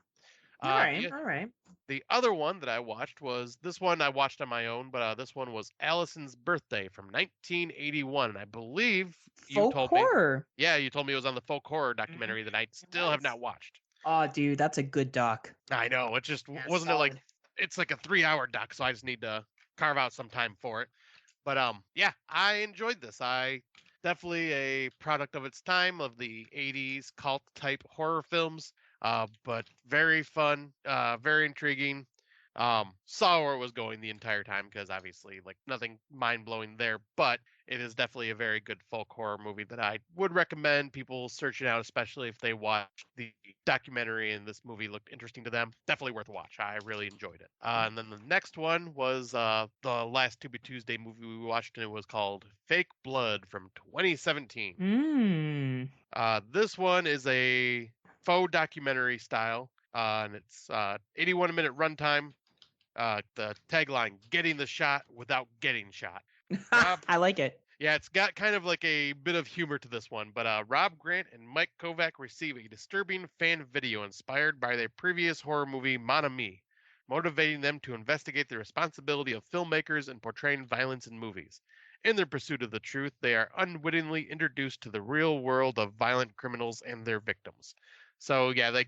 All right, The all right. the other one that I watched was this one I watched on my own, but this one was Allison's Birthday from 1981. And I believe you Folk told me, horror. yeah, you told me it was on the folk horror Mm-hmm. documentary that I It still have was. not watched. Oh, dude, that's a good doc. I know, it just Yeah, wasn't it like solid. it's like a 3 hour doc, so I just need to carve out some time for it. But yeah, I enjoyed this. I definitely a product of its time of the 80s cult type horror films. But very fun, very intriguing. Saw where it was going the entire time because obviously like nothing mind blowing there, but it is definitely a very good folk horror movie that I would recommend people searching out, especially if they watched the documentary and this movie looked interesting to them. Definitely worth a watch. I really enjoyed it. And then the next one was the last Tubi Tuesday movie we watched, and it was called Fake Blood from 2017. Mm. This one is a faux documentary style, and it's 81-minute runtime. The tagline: "Getting the shot without getting shot." Rob, I like it. yeah, it's got kind of like a bit of humor to this one, but Rob Grant and Mike Kovac receive a disturbing fan video inspired by their previous horror movie Mon Ami, motivating them to investigate the responsibility of filmmakers in portraying violence in movies. In their pursuit of the truth, they are unwittingly introduced to the real world of violent criminals and their victims. So yeah,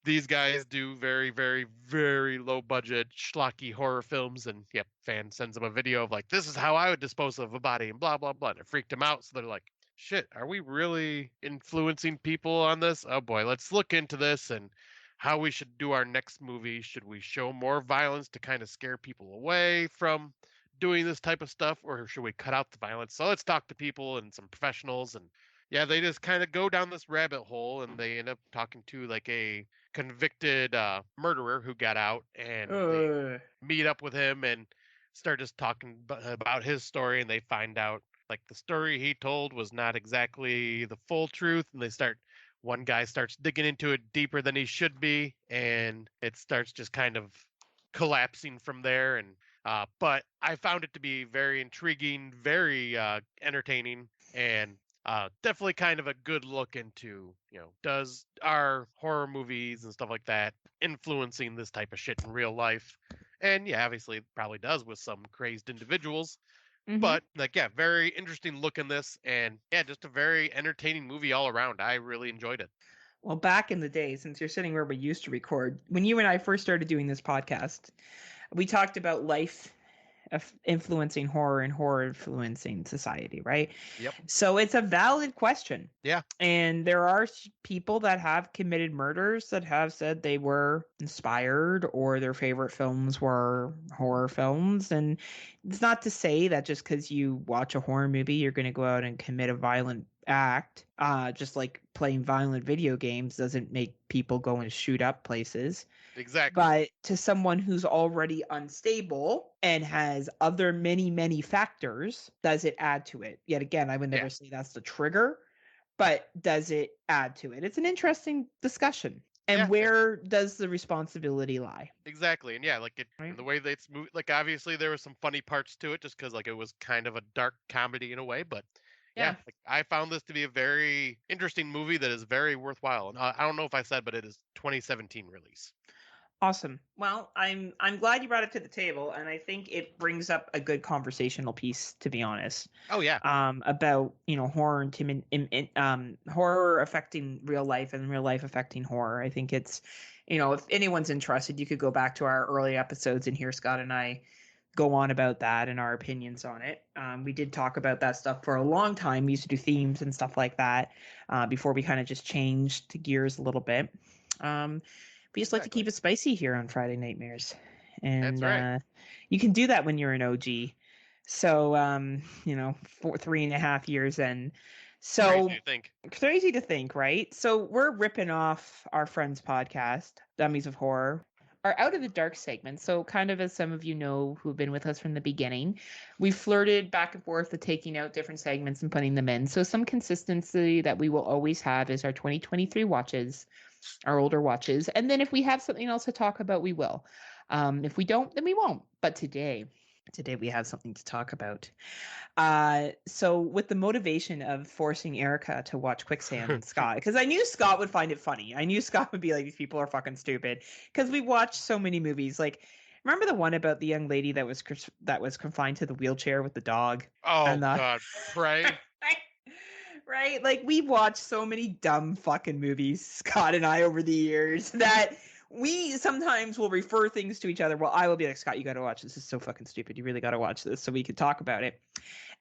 these guys do very, very, very low budget, schlocky horror films, and yep, fan sends them a video of like, this is how I would dispose of a body, and blah blah blah. And it freaked them out, so they're like, shit, are we really influencing people on this? Oh boy, let's look into this and how we should do our next movie. Should we show more violence to kind of scare people away from doing this type of stuff, or should we cut out the violence? So let's talk to people and some professionals, and yeah, they just kind of go down this rabbit hole, and they end up talking to like a convicted murderer who got out, and they Uh, meet up with him and start just talking about his story, and they find out like the story he told was not exactly the full truth, and they start one guy starts digging into it deeper than he should be, and it starts just kind of collapsing from there. And but I found it to be very intriguing, very entertaining, and definitely kind of a good look into, does our horror movies and stuff like that influencing this type of shit in real life? And yeah, obviously it probably does with some crazed individuals. mm-hmm. But like, yeah, very interesting look in this, and yeah, just a very entertaining movie all around. I really enjoyed it. Well, back in the day, since you're sitting where we used to record, when you and I first started doing this podcast, we talked about life influencing horror and horror influencing society, right? Yep. So it's a valid question. Yeah. And there are people that have committed murders that have said they were inspired or their favorite films were horror films. And it's not to say that just because you watch a horror movie, you're going to go out and commit a violent act. Just like playing violent video games doesn't make people go and shoot up places. Exactly. But to someone who's already unstable and has other many, many factors, does it add to it? Yet again, I would never say that's the trigger, but does it add to it? It's an interesting discussion. And Yeah. where does the responsibility lie? Exactly. And yeah, like it, Right? and the way that it's moved, like obviously there were some funny parts to it just because like it was kind of a dark comedy in a way, but yeah, Yeah. like I found this to be a very interesting movie that is very worthwhile. And I don't know if I said, but it is 2017 release. Awesome. Well, I'm glad you brought it to the table, and I think it brings up a good conversational piece, to be honest. Oh yeah, About horror and horror affecting real life and real life affecting horror. I think it's, if anyone's interested, you could go back to our early episodes and hear Scott and I go on about that and our opinions on it. We did talk about that stuff for a long time. We used to do themes and stuff like that before we kind of just changed gears a little bit. We just like to exactly. keep it spicy here on Friday Nightmares. That's And right. you can do that when you're an OG. So, 3.5 years in. Crazy So to think. crazy to think, right? So we're ripping off our friend's podcast, Dummies of Horror, our Out of the Dark segment. So kind of as some of you know who've been with us from the beginning, we flirted back and forth with taking out different segments and putting them in. So some consistency that we will always have is our 2023 watches, our older watches. And then if we have something else to talk about, we will. If we don't, then we won't. But today we have something to talk about. So with the motivation of forcing Erica to watch Quicksand and Scott, because I knew Scott would find it funny. I knew Scott would be like, these people are fucking stupid. Because we watched so many movies. Like, remember the one about the young lady that was confined to the wheelchair with the dog? Oh And God, Pray. right? Like, we watched so many dumb fucking movies, Scott and I, over the years that we sometimes will refer things to each other. Well, I will be like, Scott, you got to watch this. This is so fucking stupid. You really got to watch this so we could talk about it.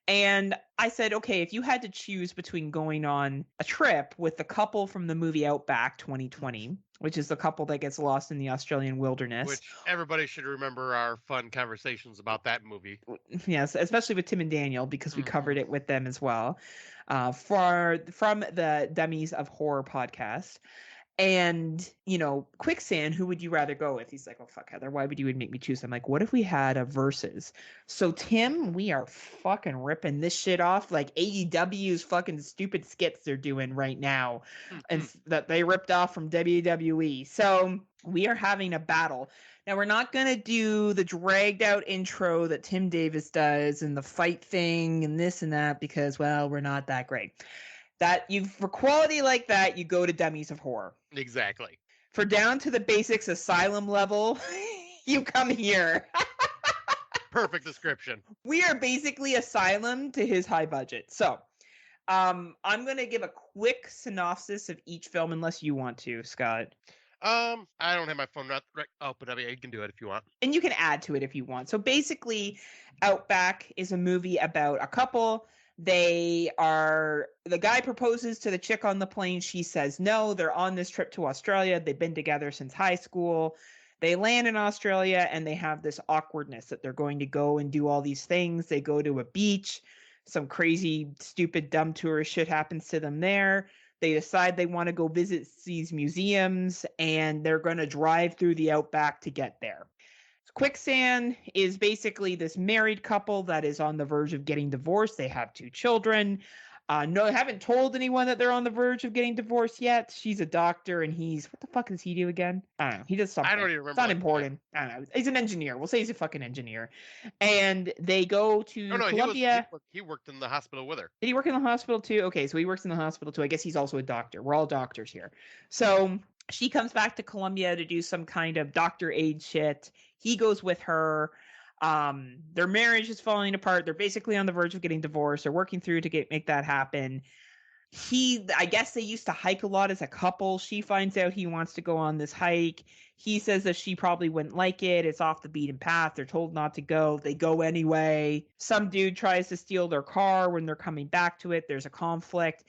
And I said, okay, if you had to choose between going on a trip with the couple from the movie Outback 2020, which is the couple that gets lost in the Australian wilderness. Which everybody should remember our fun conversations about that movie. Yes, especially with Tim and Daniel, because we covered it with them as well. From the Dummies of Horror podcast. And, Quicksand, who would you rather go with? He's like, oh, fuck, Heather, why would you make me choose? I'm like, what if we had a versus? So, Tim, we are fucking ripping this shit off like AEW's fucking stupid skits they're doing right now and that they ripped off from WWE. So, we are having a battle. Now, we're not going to do the dragged out intro that Tim Davis does and the fight thing and this and that because, well, we're not that great. For quality like that, you go to Dummies of Horror. Exactly. For down to the basics asylum level, you come here. Perfect description. We are basically Asylum to his high budget. So, I'm going to give a quick synopsis of each film unless you want to, Scott. I don't have my phone right open up. You can do it if you want. And you can add to it if you want. So basically, Outback is a movie about a couple. The guy proposes to the chick on the plane. She says no. They're on this trip to Australia. They've been together since high school. They land in Australia and they have this awkwardness that they're going to go and do all these things. They go to a beach. Some crazy, stupid, dumb tourist shit happens to them there. They decide they want to go visit these museums and they're going to drive through the Outback to get there. Quicksand is basically this married couple that is on the verge of getting divorced. They have 2 children. No, haven't told anyone that they're on the verge of getting divorced yet. She's a doctor, and what the fuck does he do again? I don't know. He does something. I don't even remember. It's not important. I don't know. He's an engineer. We'll say he's a fucking engineer. And they go to Colombia. He worked in the hospital with her. Did he work in the hospital too? Okay, so he works in the hospital too. I guess he's also a doctor. We're all doctors here. So she comes back to Colombia to do some kind of doctor aid shit. He goes with her. Their marriage is falling apart. They're basically on the verge of getting divorced. They're working through to make that happen. I guess they used to hike a lot as a couple. She finds out he wants to go on this hike. He says that she probably wouldn't like it. It's off the beaten path. They're told not to go. They go anyway. Some dude tries to steal their car when they're coming back to it. There's a conflict.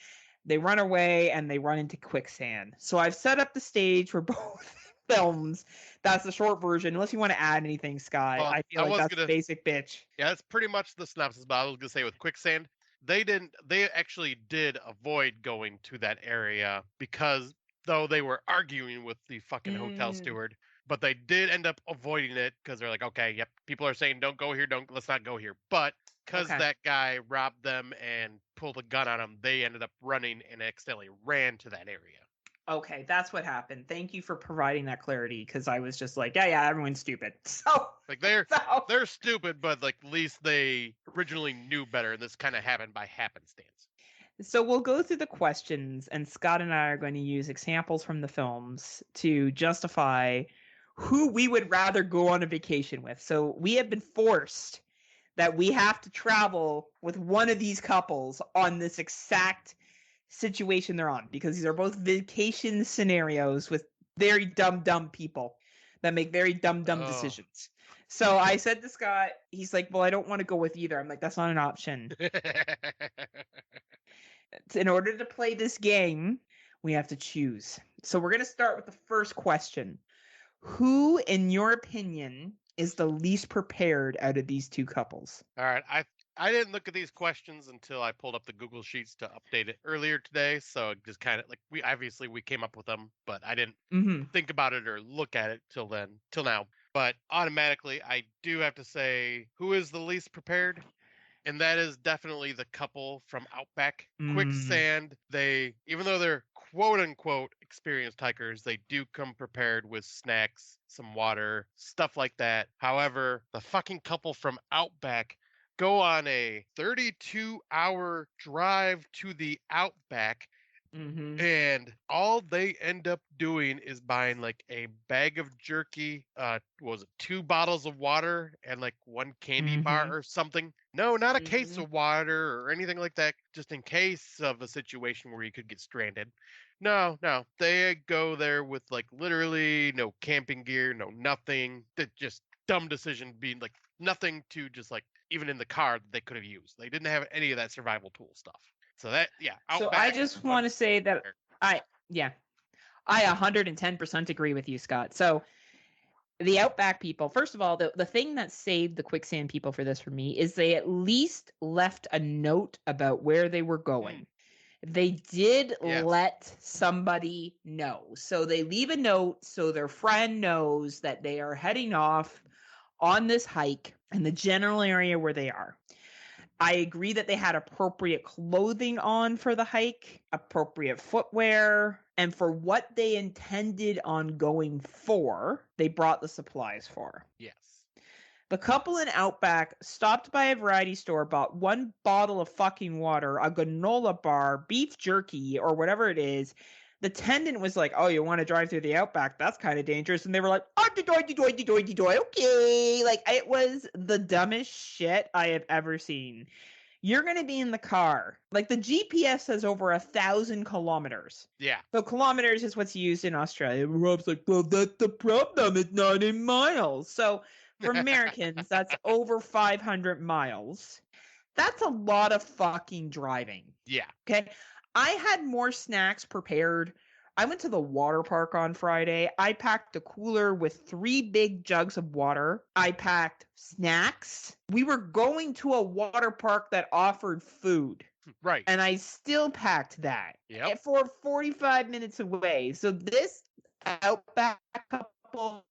They run away and they run into Quicksand. So I've set up the stage for both films. That's the short version. Unless you want to add anything, Scott. I feel like that's the basic bitch. Yeah, that's pretty much the synopsis. But I was gonna say with Quicksand, they actually did avoid going to that area because though they were arguing with the fucking hotel steward, but they did end up avoiding it because they're like, okay, yep, people are saying don't go here, let's not go here. But because that guy robbed them and pulled a gun on them, they ended up running and accidentally ran to that area. Okay, that's what happened. Thank you for providing that clarity because I was just like, yeah, everyone's stupid. So like they're stupid, but like at least they originally knew better, and this kind of happened by happenstance. So we'll go through the questions, and Scott and I are going to use examples from the films to justify who we would rather go on a vacation with. So we have been forced that we have to travel with one of these couples on this exact situation they're on, because these are both vacation scenarios with very dumb people that make very dumb Oh. decisions. So I said to Scott, he's like, well, I don't want to go with either. I'm like, that's not an option. In order to play this game, we have to choose. So we're going to start with the first question. Who, in your opinion, is the least prepared out of these two couples? All right. I didn't look at these questions until I pulled up the Google Sheets to update it earlier today. So it just kind of like we came up with them, but I didn't think about it or look at it till now. But automatically, I do have to say who is the least prepared, and that is definitely the couple from Outback. Quicksand, even though they're quote unquote experienced hikers, they do come prepared with snacks, some water, stuff like that. However, the fucking couple from Outback go on a 32-hour drive to the Outback, and all they end up doing is buying like a bag of jerky, was it 2 bottles of water and like one candy bar or something? No, not a case of water or anything like that, just in case of a situation where you could get stranded. No, they go there with like literally no camping gear, no nothing. That just dumb decision being like nothing to just like even in the car that they could have used. They didn't have any of that survival tool stuff. So that, yeah, So I Outback. just want to say that I 110% agree with you, Scott. So the Outback people, first of all, the thing that saved the Quicksand people for this for me is they at least left a note about where they were going. They did let somebody know. So they leave a note so their friend knows that they are heading off on this hike in the general area where they are. I agree that they had appropriate clothing on for the hike, appropriate footwear, and for what they intended on going for, they brought the supplies for. Yes. The couple in Outback stopped by a variety store, bought 1 bottle of fucking water, a granola bar, beef jerky, or whatever it is. The attendant was like, oh, you want to drive through the Outback? That's kind of dangerous. And they were like, okay. Like, it was the dumbest shit I have ever seen. You're going to be in the car. Like, the GPS says over 1,000 kilometers. Yeah. So kilometers is what's used in Australia. Rob's like, well, that's the problem. It's not in miles. So for Americans, that's over 500 miles. That's a lot of fucking driving. Yeah. Okay. I had more snacks prepared. I went to the water park on Friday. I packed a cooler with 3 big jugs of water. I packed snacks. We were going to a water park that offered food. Right. And I still packed that for 45 minutes away. So this Outback couple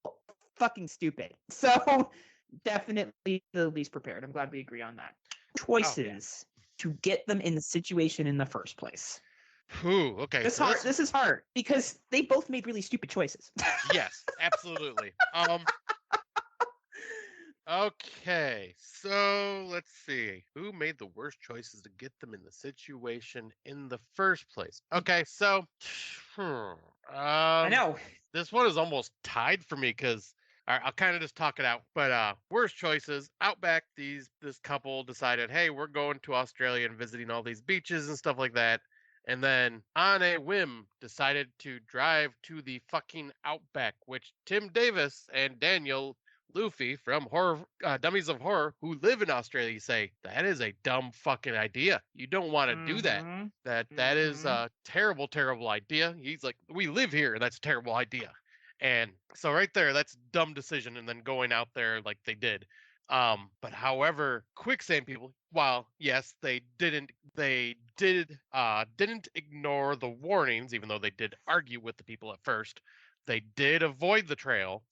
fucking stupid. So definitely the least prepared. I'm glad we agree on that. Choices to get them in the situation in the first place. Ooh, okay. This is hard because they both made really stupid choices. Yes, absolutely. Okay, so let's see. Who made the worst choices to get them in the situation in the first place? Okay, so I know. This one is almost tied for me because I'll kind of just talk it out. But worst choices, Outback, this couple decided, hey, we're going to Australia and visiting all these beaches and stuff like that. And then on a whim decided to drive to the fucking Outback, which Tim Davis and Daniel Luffy from Dummies of Horror, who live in Australia, say that is a dumb fucking idea. You don't want to do that. That is a terrible, terrible idea. He's like, we live here, and that's a terrible idea. And so right there, that's a dumb decision. And then going out there like they did. But however, Quicksand people, while yes, they didn't ignore the warnings, even though they did argue with the people at first. They did avoid the trail,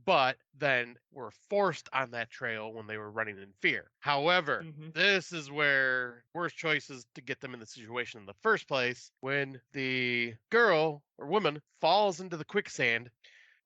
but then were forced on that trail when they were running in fear. However, this is where worst choices to get them in the situation in the first place, when the girl or woman falls into the quicksand.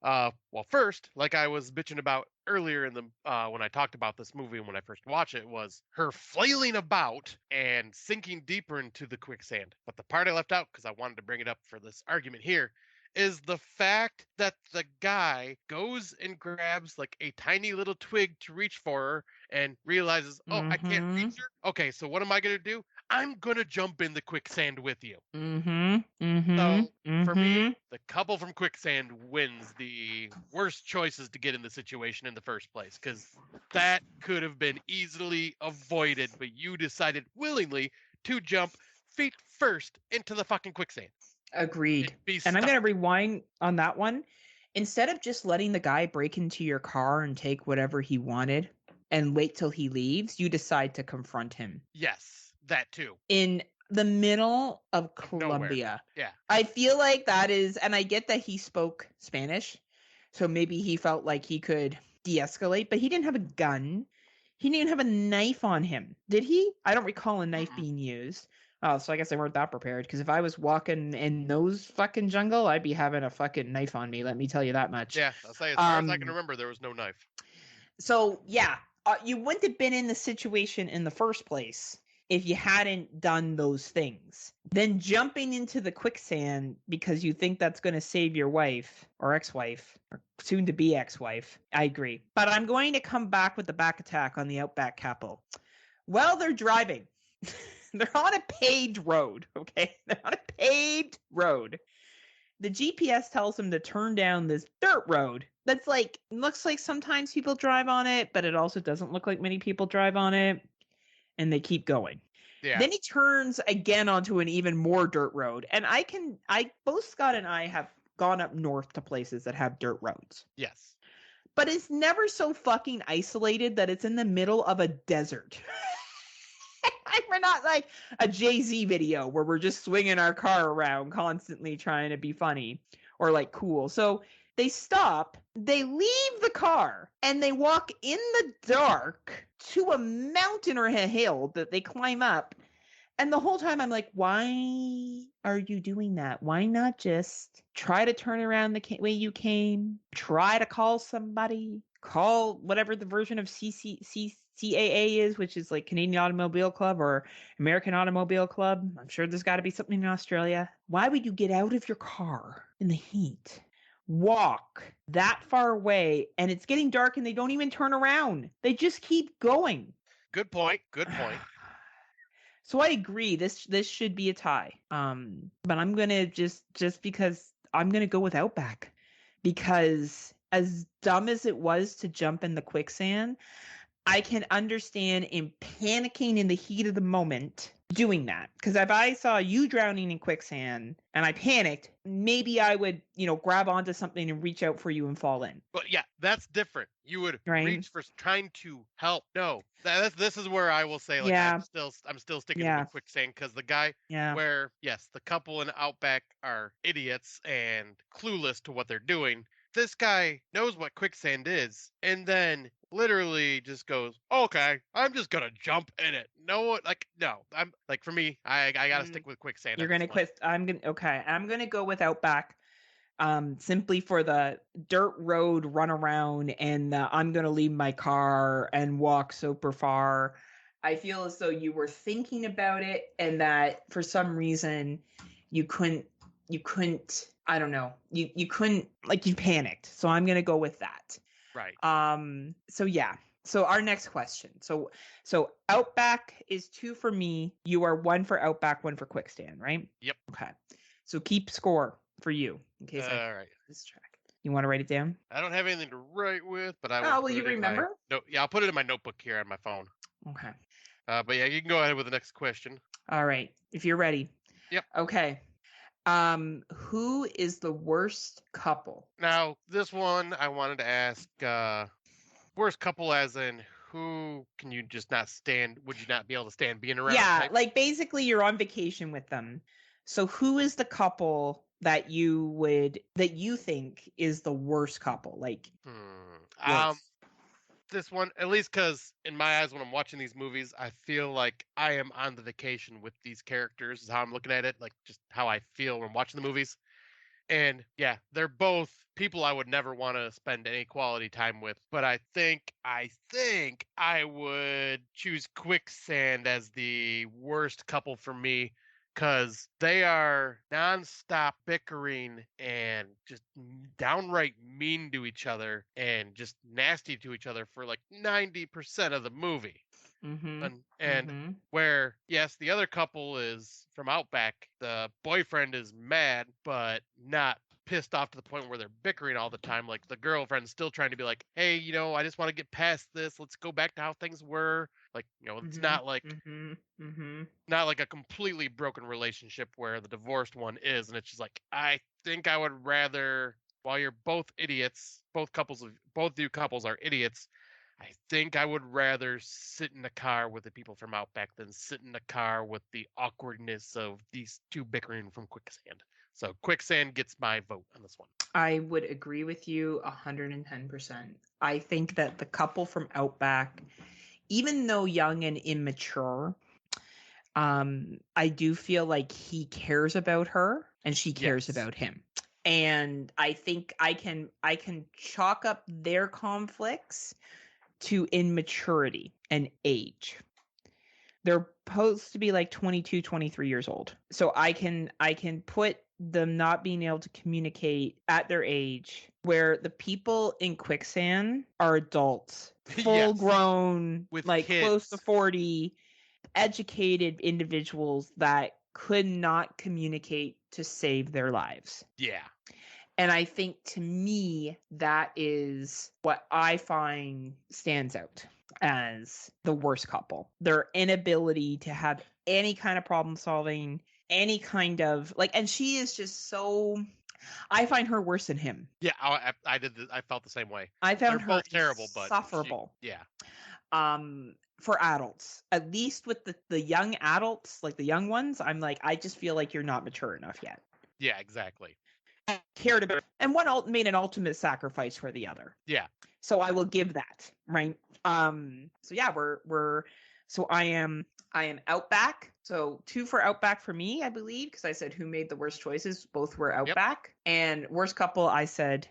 Well, first, like I was bitching about earlier in the when I talked about this movie and when I first watched it was her flailing about and sinking deeper into the quicksand. But the part I left out because I wanted to bring it up for this argument here is the fact that the guy goes and grabs like a tiny little twig to reach for her and realizes, oh, I can't Mm-hmm. reach her. Okay, so what am I gonna do? I'm gonna jump in the quicksand with you. Mm-hmm. Mm-hmm. So for me, Mm-hmm. the couple from Quicksand wins the worst choices to get in the situation in the first place, because that could have been easily avoided, but you decided willingly to jump feet first into the fucking quicksand and Agreed. be And I'm stuck. gonna rewind on that one. Instead of just letting the guy break into your car and take whatever he wanted and wait till he leaves, you decide to confront him Yes, that too. in the middle of Of nowhere. Colombia. Yeah. I feel like that is, and I get that he spoke Spanish, so maybe he felt like he could de-escalate, but he didn't have a gun. He didn't even have a knife on him, did he? I don't recall a knife Mm-mm. being used. Oh, so I guess they weren't that prepared. Because if I was walking in those fucking jungle, I'd be having a fucking knife on me. Let me tell you that much. Yeah, I'll say as far as I can Um. remember, there was no knife. So yeah, you wouldn't have been in the situation in the first place if you hadn't done those things. Then jumping into the quicksand because you think that's going to save your wife or ex-wife or soon to be ex-wife. I agree. But I'm going to come back with the back attack on the Outback couple. Well, they're driving. They're on a paved road, okay? They're on a paved road. The GPS tells them to turn down this dirt road that's like looks like sometimes people drive on it, but it also doesn't look like many people drive on it, and they keep going. Yeah. Then he turns again onto an even more dirt road, and I both Scott and I have gone up north to places that have dirt roads. Yes. But it's never so fucking isolated that it's in the middle of a desert. We're not like a Jay-Z video where we're just swinging our car around constantly trying to be funny or like cool. So they stop, they leave the car, and they walk in the dark to a mountain or a hill that they climb up. And the whole time I'm like, why are you doing that? Why not just try to turn around the way you came? Try to call somebody, call whatever the version of CAA is, which is like Canadian Automobile Club or American Automobile Club. I'm sure there's got to be something in Australia. Why would you get out of your car in the heat? Walk that far away and it's getting dark and they don't even turn around. They just keep going. Good point. Good point. So I agree. This should be a tie. But I'm gonna just because I'm gonna go with Outback because as dumb as it was to jump in the quicksand, I can understand in panicking in the heat of the moment doing that. Because if I saw you drowning in quicksand and I panicked, maybe I would, grab onto something and reach out for you and fall in. But yeah, that's different. You would Right? reach for trying to help. No, this is where I will say like Yeah. I'm still sticking to the Yeah. quicksand because the guy Yeah. where yes the couple in Outback are idiots and clueless to what they're doing. This guy knows what quicksand is and then literally just goes, okay, I'm just gonna jump in it. No, like no, I'm like for me, I gotta stick with quicksand. You're At this gonna point. quit. I'm gonna go with Outback. Simply for the dirt road run around and I'm going to leave my car and walk super far. I feel as though you were thinking about it and that for some reason you couldn't, I don't know, you couldn't, like you panicked. So I'm going to go with that. Right. So yeah. So our next question. So Outback is 2 for me. You are 1 for Outback, 1 for Quicksand, right? Yep. Okay. So keep score for you in case I All right. this track. You want to write it down? I don't have anything to write with, but I will Oh, will put you it in my remember? no. Yeah, I'll put it in my notebook here on my phone. Okay. But yeah, you can go ahead with the next question. All right. If you're ready. Yep. Okay. Who is the worst couple? Now, this one I wanted to ask worst couple as in who can you just not stand would you not be able to stand being around Yeah, type? like basically you're on vacation with them. So who is the couple that you think is the worst couple? Like worst. This one at least cuz in my eyes when I'm watching these movies, I feel like I am on the vacation with these characters is how I'm looking at it, like just how I feel when I'm watching the movies. And yeah, they're both people I would never want to spend any quality time with. But I think I would choose Quicksand as the worst couple for me because they are nonstop bickering and just downright mean to each other and just nasty to each other for like 90% of the movie. Mm-hmm. And Mm-hmm. where yes, the other couple is from Outback. The boyfriend is mad, but not pissed off to the point where they're bickering all the time. Like the girlfriend's still trying to be like, hey, I just want to get past this. Let's go back to how things were. Like, it's Mm-hmm. not like Mm-hmm. Mm-hmm. a completely broken relationship where the divorced one is, and it's just like I think I would rather, while you're both idiots, both you couples are idiots, I think I would rather sit in the car with the people from Outback than sit in the car with the awkwardness of these two bickering from Quicksand. So Quicksand gets my vote on this one. I would agree with you 110%. I think that the couple from Outback, even though young and immature, I do feel like he cares about her and she cares Yes. about him. And I think I can chalk up their conflicts to immaturity and age. They're supposed to be like 22, 23 years old. So I can put them not being able to communicate at their age, where the people in Quicksand are adults, full Yes. grown, With like close to kids. 40, educated individuals that could not communicate to save their lives. Yeah. And I think to me, that is what I find stands out as the worst couple. Their inability to have any kind of problem solving, any kind of like, and she is just so. I find her worse than him. Yeah, I did. I felt the same way. I They're found her both terrible, but insufferable. yeah, For adults, at least with the young adults, like the young ones, I'm like, I just feel like you're not mature enough yet. yeah, exactly. Cared about, and one made an ultimate sacrifice for the other. Yeah, So I will give that, right? So yeah, so I am Outback. So 2 for Outback for me, I believe, because I said who made the worst choices. Both were yep. Outback. And worst couple, I said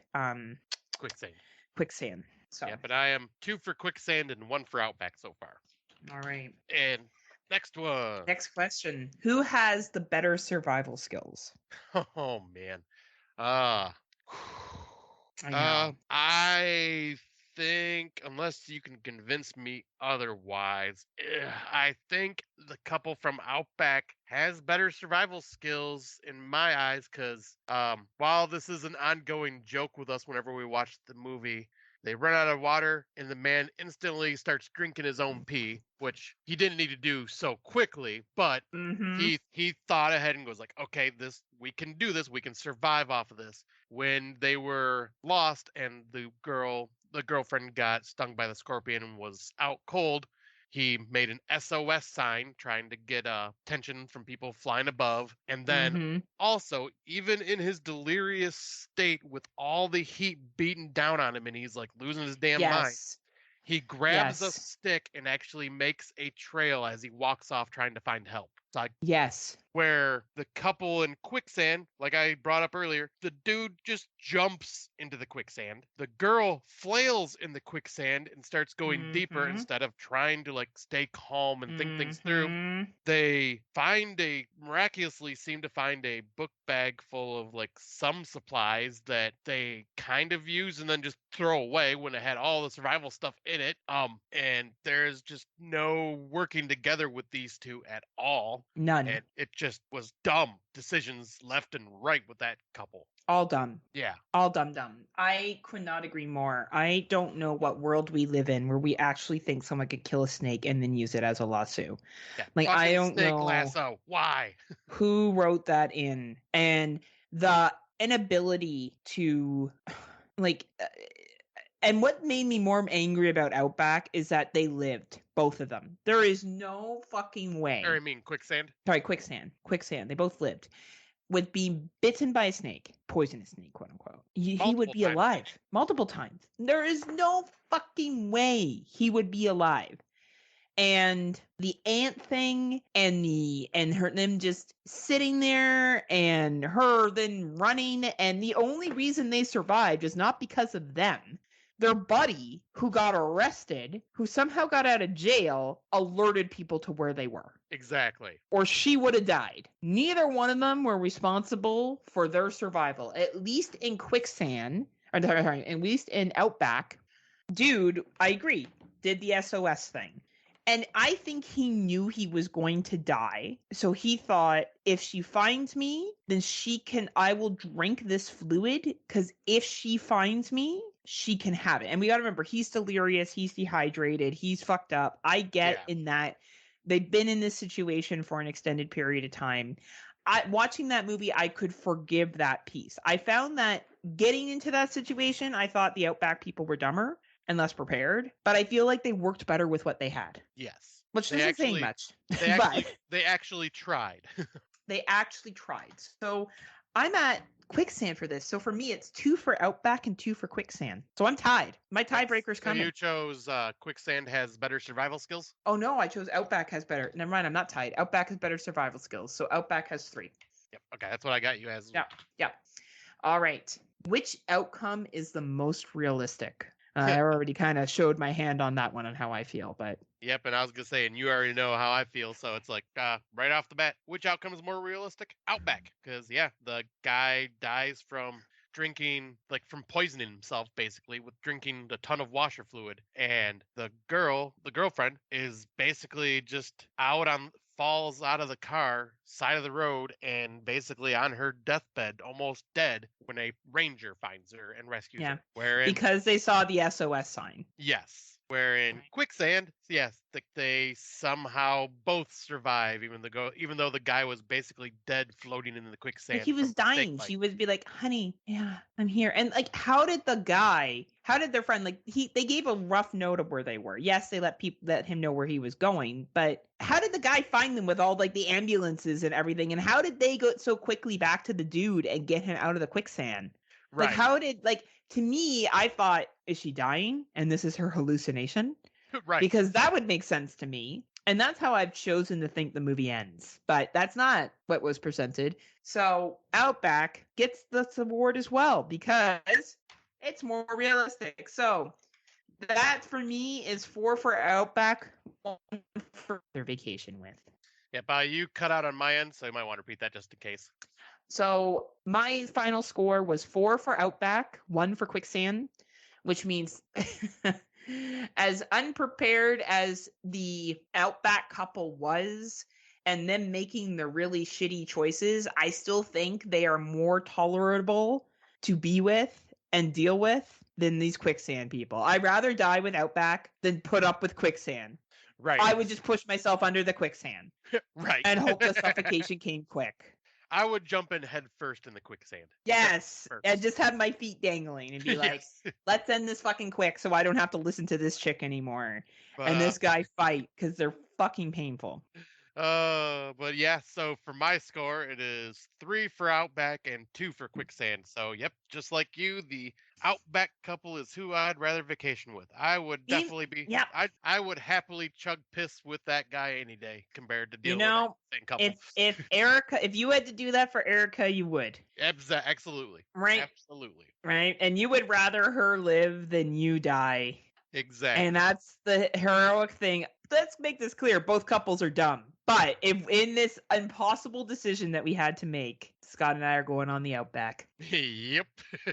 Quicksand. Quicksand. So Yeah, but I am 2 for Quicksand and 1 for Outback so far. all right. And next one. Next question. Who has the better survival skills? Oh man. Uh I know. I think, unless you can convince me otherwise, I think the couple from Outback has better survival skills in my eyes because while this is an ongoing joke with us whenever we watch the movie, they run out of water and the man instantly starts drinking his own pee, which he didn't need to do so quickly, but he thought ahead and goes like, okay, we can do this, we can survive off of this. When they were lost and the girlfriend got stung by the scorpion and was out cold, he made an SOS sign trying to get attention from people flying above. And then also, even in his delirious state with all the heat beating down on him and he's like losing his damn mind, Yes. he grabs a Yes. stick and actually makes a trail as he walks off trying to find help. It's like Yes. where the couple in Quicksand, like I brought up earlier, the dude just jumps into the quicksand. The girl flails in the quicksand and starts going deeper instead of trying to like stay calm and think things through. They miraculously seem to find a book bag full of like some supplies that they kind of use and then just throw away when it had all the survival stuff in it. And there's just no working together with these two at all. None. And it just was dumb decisions left and right with that couple. All dumb. Yeah. All dumb. I could not agree more. I don't know what world we live in where we actually think someone could kill a snake and then use it as a lasso. Yeah. Like, I don't snake know lasso. Why? who wrote that in. And the inability to, like, and what made me more angry about Outback is that they lived, both of them. There is no fucking way. Or I mean Quicksand. Sorry, Quicksand. They both lived. With being bitten by a snake, poisonous snake, quote unquote, he would be alive multiple times. There is no fucking way he would be alive. And the ant thing and them just sitting there and her then running, and the only reason they survived is not because of them. Their buddy, who got arrested, who somehow got out of jail, alerted people to where they were. Exactly. Or she would have died. Neither one of them were responsible for their survival. At least in Quicksand, or sorry, at least in Outback, dude, I agree, did the SOS thing. And I think he knew he was going to die. So he thought, if she finds me, then I will drink this fluid, because if she finds me, she can have it. And we got to remember, he's delirious, he's dehydrated, he's fucked up. I get in that they've been in this situation for an extended period of time. Watching that movie, I could forgive that piece. I found that getting into that situation, I thought the Outback people were dumber and less prepared, but I feel like they worked better with what they had. Yes. Which isn't saying much. They actually tried. They actually tried. So I'm at Quicksand for this. So for me, it's 2 for Outback and 2 for Quicksand. So I'm tied. My tiebreaker's coming. So you chose Quicksand has better survival skills? Oh no, I chose Outback has better. Never mind, I'm not tied. Outback has better survival skills. So Outback has 3. Yep. Okay, that's what I got you as. Yeah. All right. Which outcome is the most realistic? I already kind of showed my hand on that one on how I feel, but. Yep, and I was going to say, and you already know how I feel, so it's like, right off the bat, which outcome is more realistic? Outback. Because, the guy dies from drinking, from poisoning himself, basically, with drinking a ton of washer fluid. And the girlfriend, is basically just falls out of the car, side of the road, and basically on her deathbed, almost dead, when a ranger finds her and rescues her. Because they saw the SOS sign. Yes. Where in Quicksand, they somehow both survive, even though the guy was basically dead, floating in the quicksand. Like he was dying. She would be like, "Honey, yeah, I'm here." And how did their friend, they gave a rough note of where they were. Yes, they let him know where he was going, but how did the guy find them with all the ambulances and everything? And how did they go so quickly back to the dude and get him out of the quicksand? Right. To me, I thought, is she dying and this is her hallucination? Right. Because that would make sense to me. And that's how I've chosen to think the movie ends. But that's not what was presented. So Outback gets this award as well because it's more realistic. So that for me is 4 for Outback, 1 for their vacation with. Yeah, you cut out on my end, so you might want to repeat that just in case. So my final score was 4 for Outback, 1 for Quicksand, which means as unprepared as the Outback couple was and them making the really shitty choices, I still think they are more tolerable to be with and deal with than these Quicksand people. I'd rather die with Outback than put up with Quicksand. Right. I would just push myself under the quicksand. Right. And hope the suffocation came quick. I would jump in head first in the quicksand. Yes. And just have my feet dangling and be like, let's end this fucking quick so I don't have to listen to this chick anymore. And this guy fight because they're fucking painful. But yeah, so for my score, it is 3 for Outback and 2 for Quicksand. So, yep, just like you, the Outback couple is who I'd rather vacation with. I would definitely be. Yep. I would happily chug piss with that guy any day compared to dealing with that same couple. If you had to do that for Erica, you would. Absolutely. Right. Absolutely. Right. And you would rather her live than you die. Exactly. And that's the heroic thing. Let's make this clear. Both couples are dumb. But if in this impossible decision that we had to make, Scott and I are going on the Outback. Yep.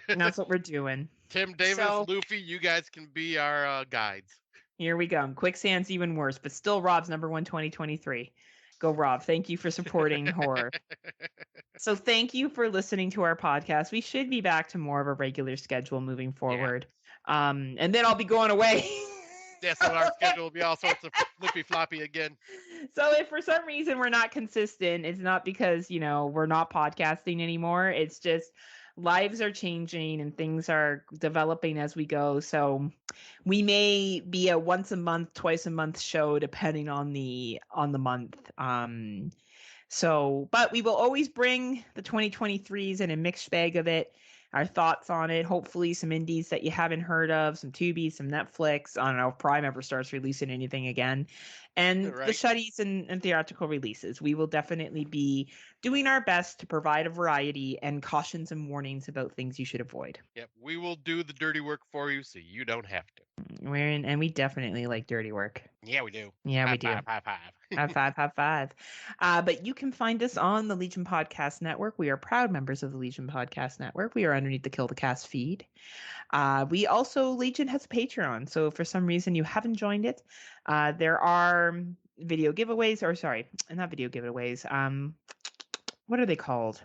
And that's what we're doing. Tim, Davis, Luffy, you guys can be our guides. Here we go. Quicksand's even worse, but still Rob's number 1 2023. Go, Rob. Thank you for supporting horror. So thank you for listening to our podcast. We should be back to more of a regular schedule moving forward. Yeah. And then I'll be going away. Yeah, so our schedule will be all sorts of flippy floppy again. So if for some reason we're not consistent, it's not because, we're not podcasting anymore. It's just lives are changing and things are developing as we go. So we may be a once a month, twice a month show, depending on the month. But we will always bring the 2023s and a mixed bag of it. Our thoughts on it, hopefully some indies that you haven't heard of, some Tubi, some Netflix. I don't know if Prime ever starts releasing anything again. and the Right. shutties and theatrical releases. We will definitely be doing our best to provide a variety and cautions and warnings about things you should avoid. Yep. We will do the dirty work for you so you don't have to. And we definitely like dirty work. Yeah, we do. Yeah, High we do. five, high five. High five, high five. But you can find us on the Legion Podcast Network. We are proud members of the Legion Podcast Network. We are underneath the Kill the Cast feed. We also, Legion has a Patreon. So if for some reason you haven't joined it, there are video giveaways, or sorry, not video giveaways. What are they called?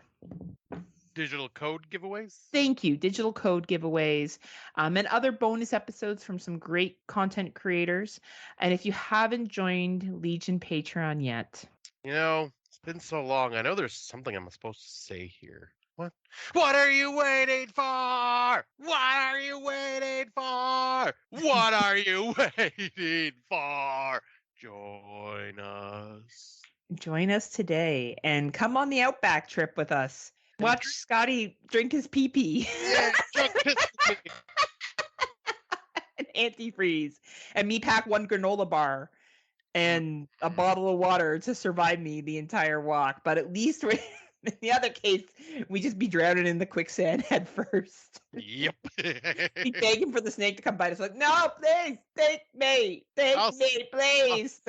Digital code giveaways. Thank you. Digital code giveaways, and other bonus episodes from some great content creators. And if you haven't joined Legion Patreon yet, It's been so long. I know there's something I'm supposed to say here. What are you waiting for? What are you waiting for? What are you waiting for? Join us. join us today and come on the Outback trip with us. And Watch Scotty drink his pee-pee. Yeah, drink piss with me. and antifreeze, and me pack one granola bar and a bottle of water to survive me the entire walk. But at least in the other case, we just be drowning in the quicksand head first. Yep. Be begging for the snake to come bite us. Like, no, please, take me, please.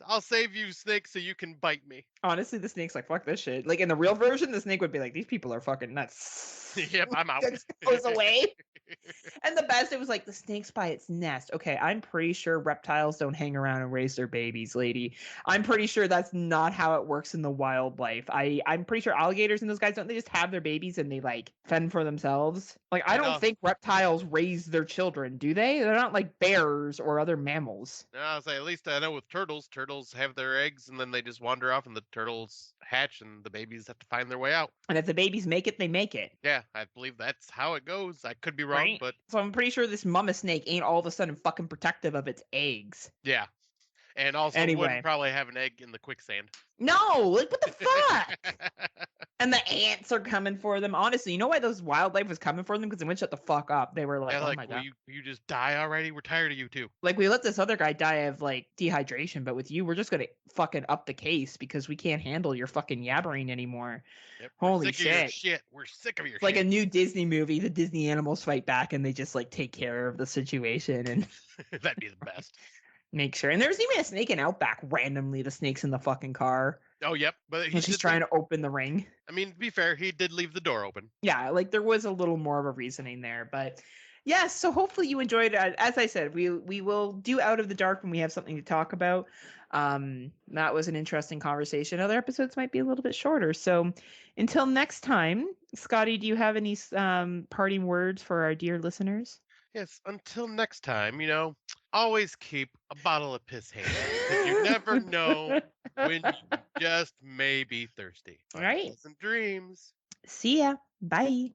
I'll save you, snake, so you can bite me. Honestly, the snake's like, fuck this shit. Like in the real version, the snake would be like, these people are fucking nuts. Yep, I'm out. Just goes away. And the best, it was like the snake's by its nest. Okay, I'm pretty sure reptiles don't hang around and raise their babies, lady. I'm pretty sure that's not how it works in the wildlife. I'm pretty sure alligators and those guys, don't they just have their babies and they like fend for themselves? Like, I don't think reptiles raise their children, do they? They're not like bears or other mammals. No, I'll say at least I know with turtles have their eggs and then they just wander off and the turtles hatch and the babies have to find their way out. And if the babies make it, they make it. Yeah, I believe that's how it goes. I could be wrong, Right? but So I'm pretty sure this mama snake ain't all of a sudden fucking protective of its eggs. yeah. And also wouldn't probably have an egg in the quicksand. No, like what the fuck? And the ants are coming for them. Honestly, you know why those wildlife was coming for them? Because they wouldn't shut the fuck up. They were like, Yeah, oh like, my god. you just die already? We're tired of you too. Like, we let this other guy die of like dehydration, but with you, we're just gonna fucking up the case because we can't handle your fucking yabbering anymore. Yep, Holy we're sick shit. of your shit. We're sick of your It's like shit. a new Disney movie. The Disney animals fight back and they just like take care of the situation and That'd be the best. make sure. And there's even a snake in Outback randomly. The snake's in the fucking car. Oh, yep. But She's trying to open the ring. I mean, to be fair, he did leave the door open. Yeah, like there was a little more of a reasoning there, but yes. So hopefully you enjoyed it. As I said, we will do Out of the Dark when we have something to talk about. That was an interesting conversation. Other episodes might be a little bit shorter. So until next time, Scotty, do you have any parting words for our dear listeners? Yes, until next time, always keep a bottle of piss handy because you never know when you just may be thirsty. All right. Pleasant dreams. See ya. Bye.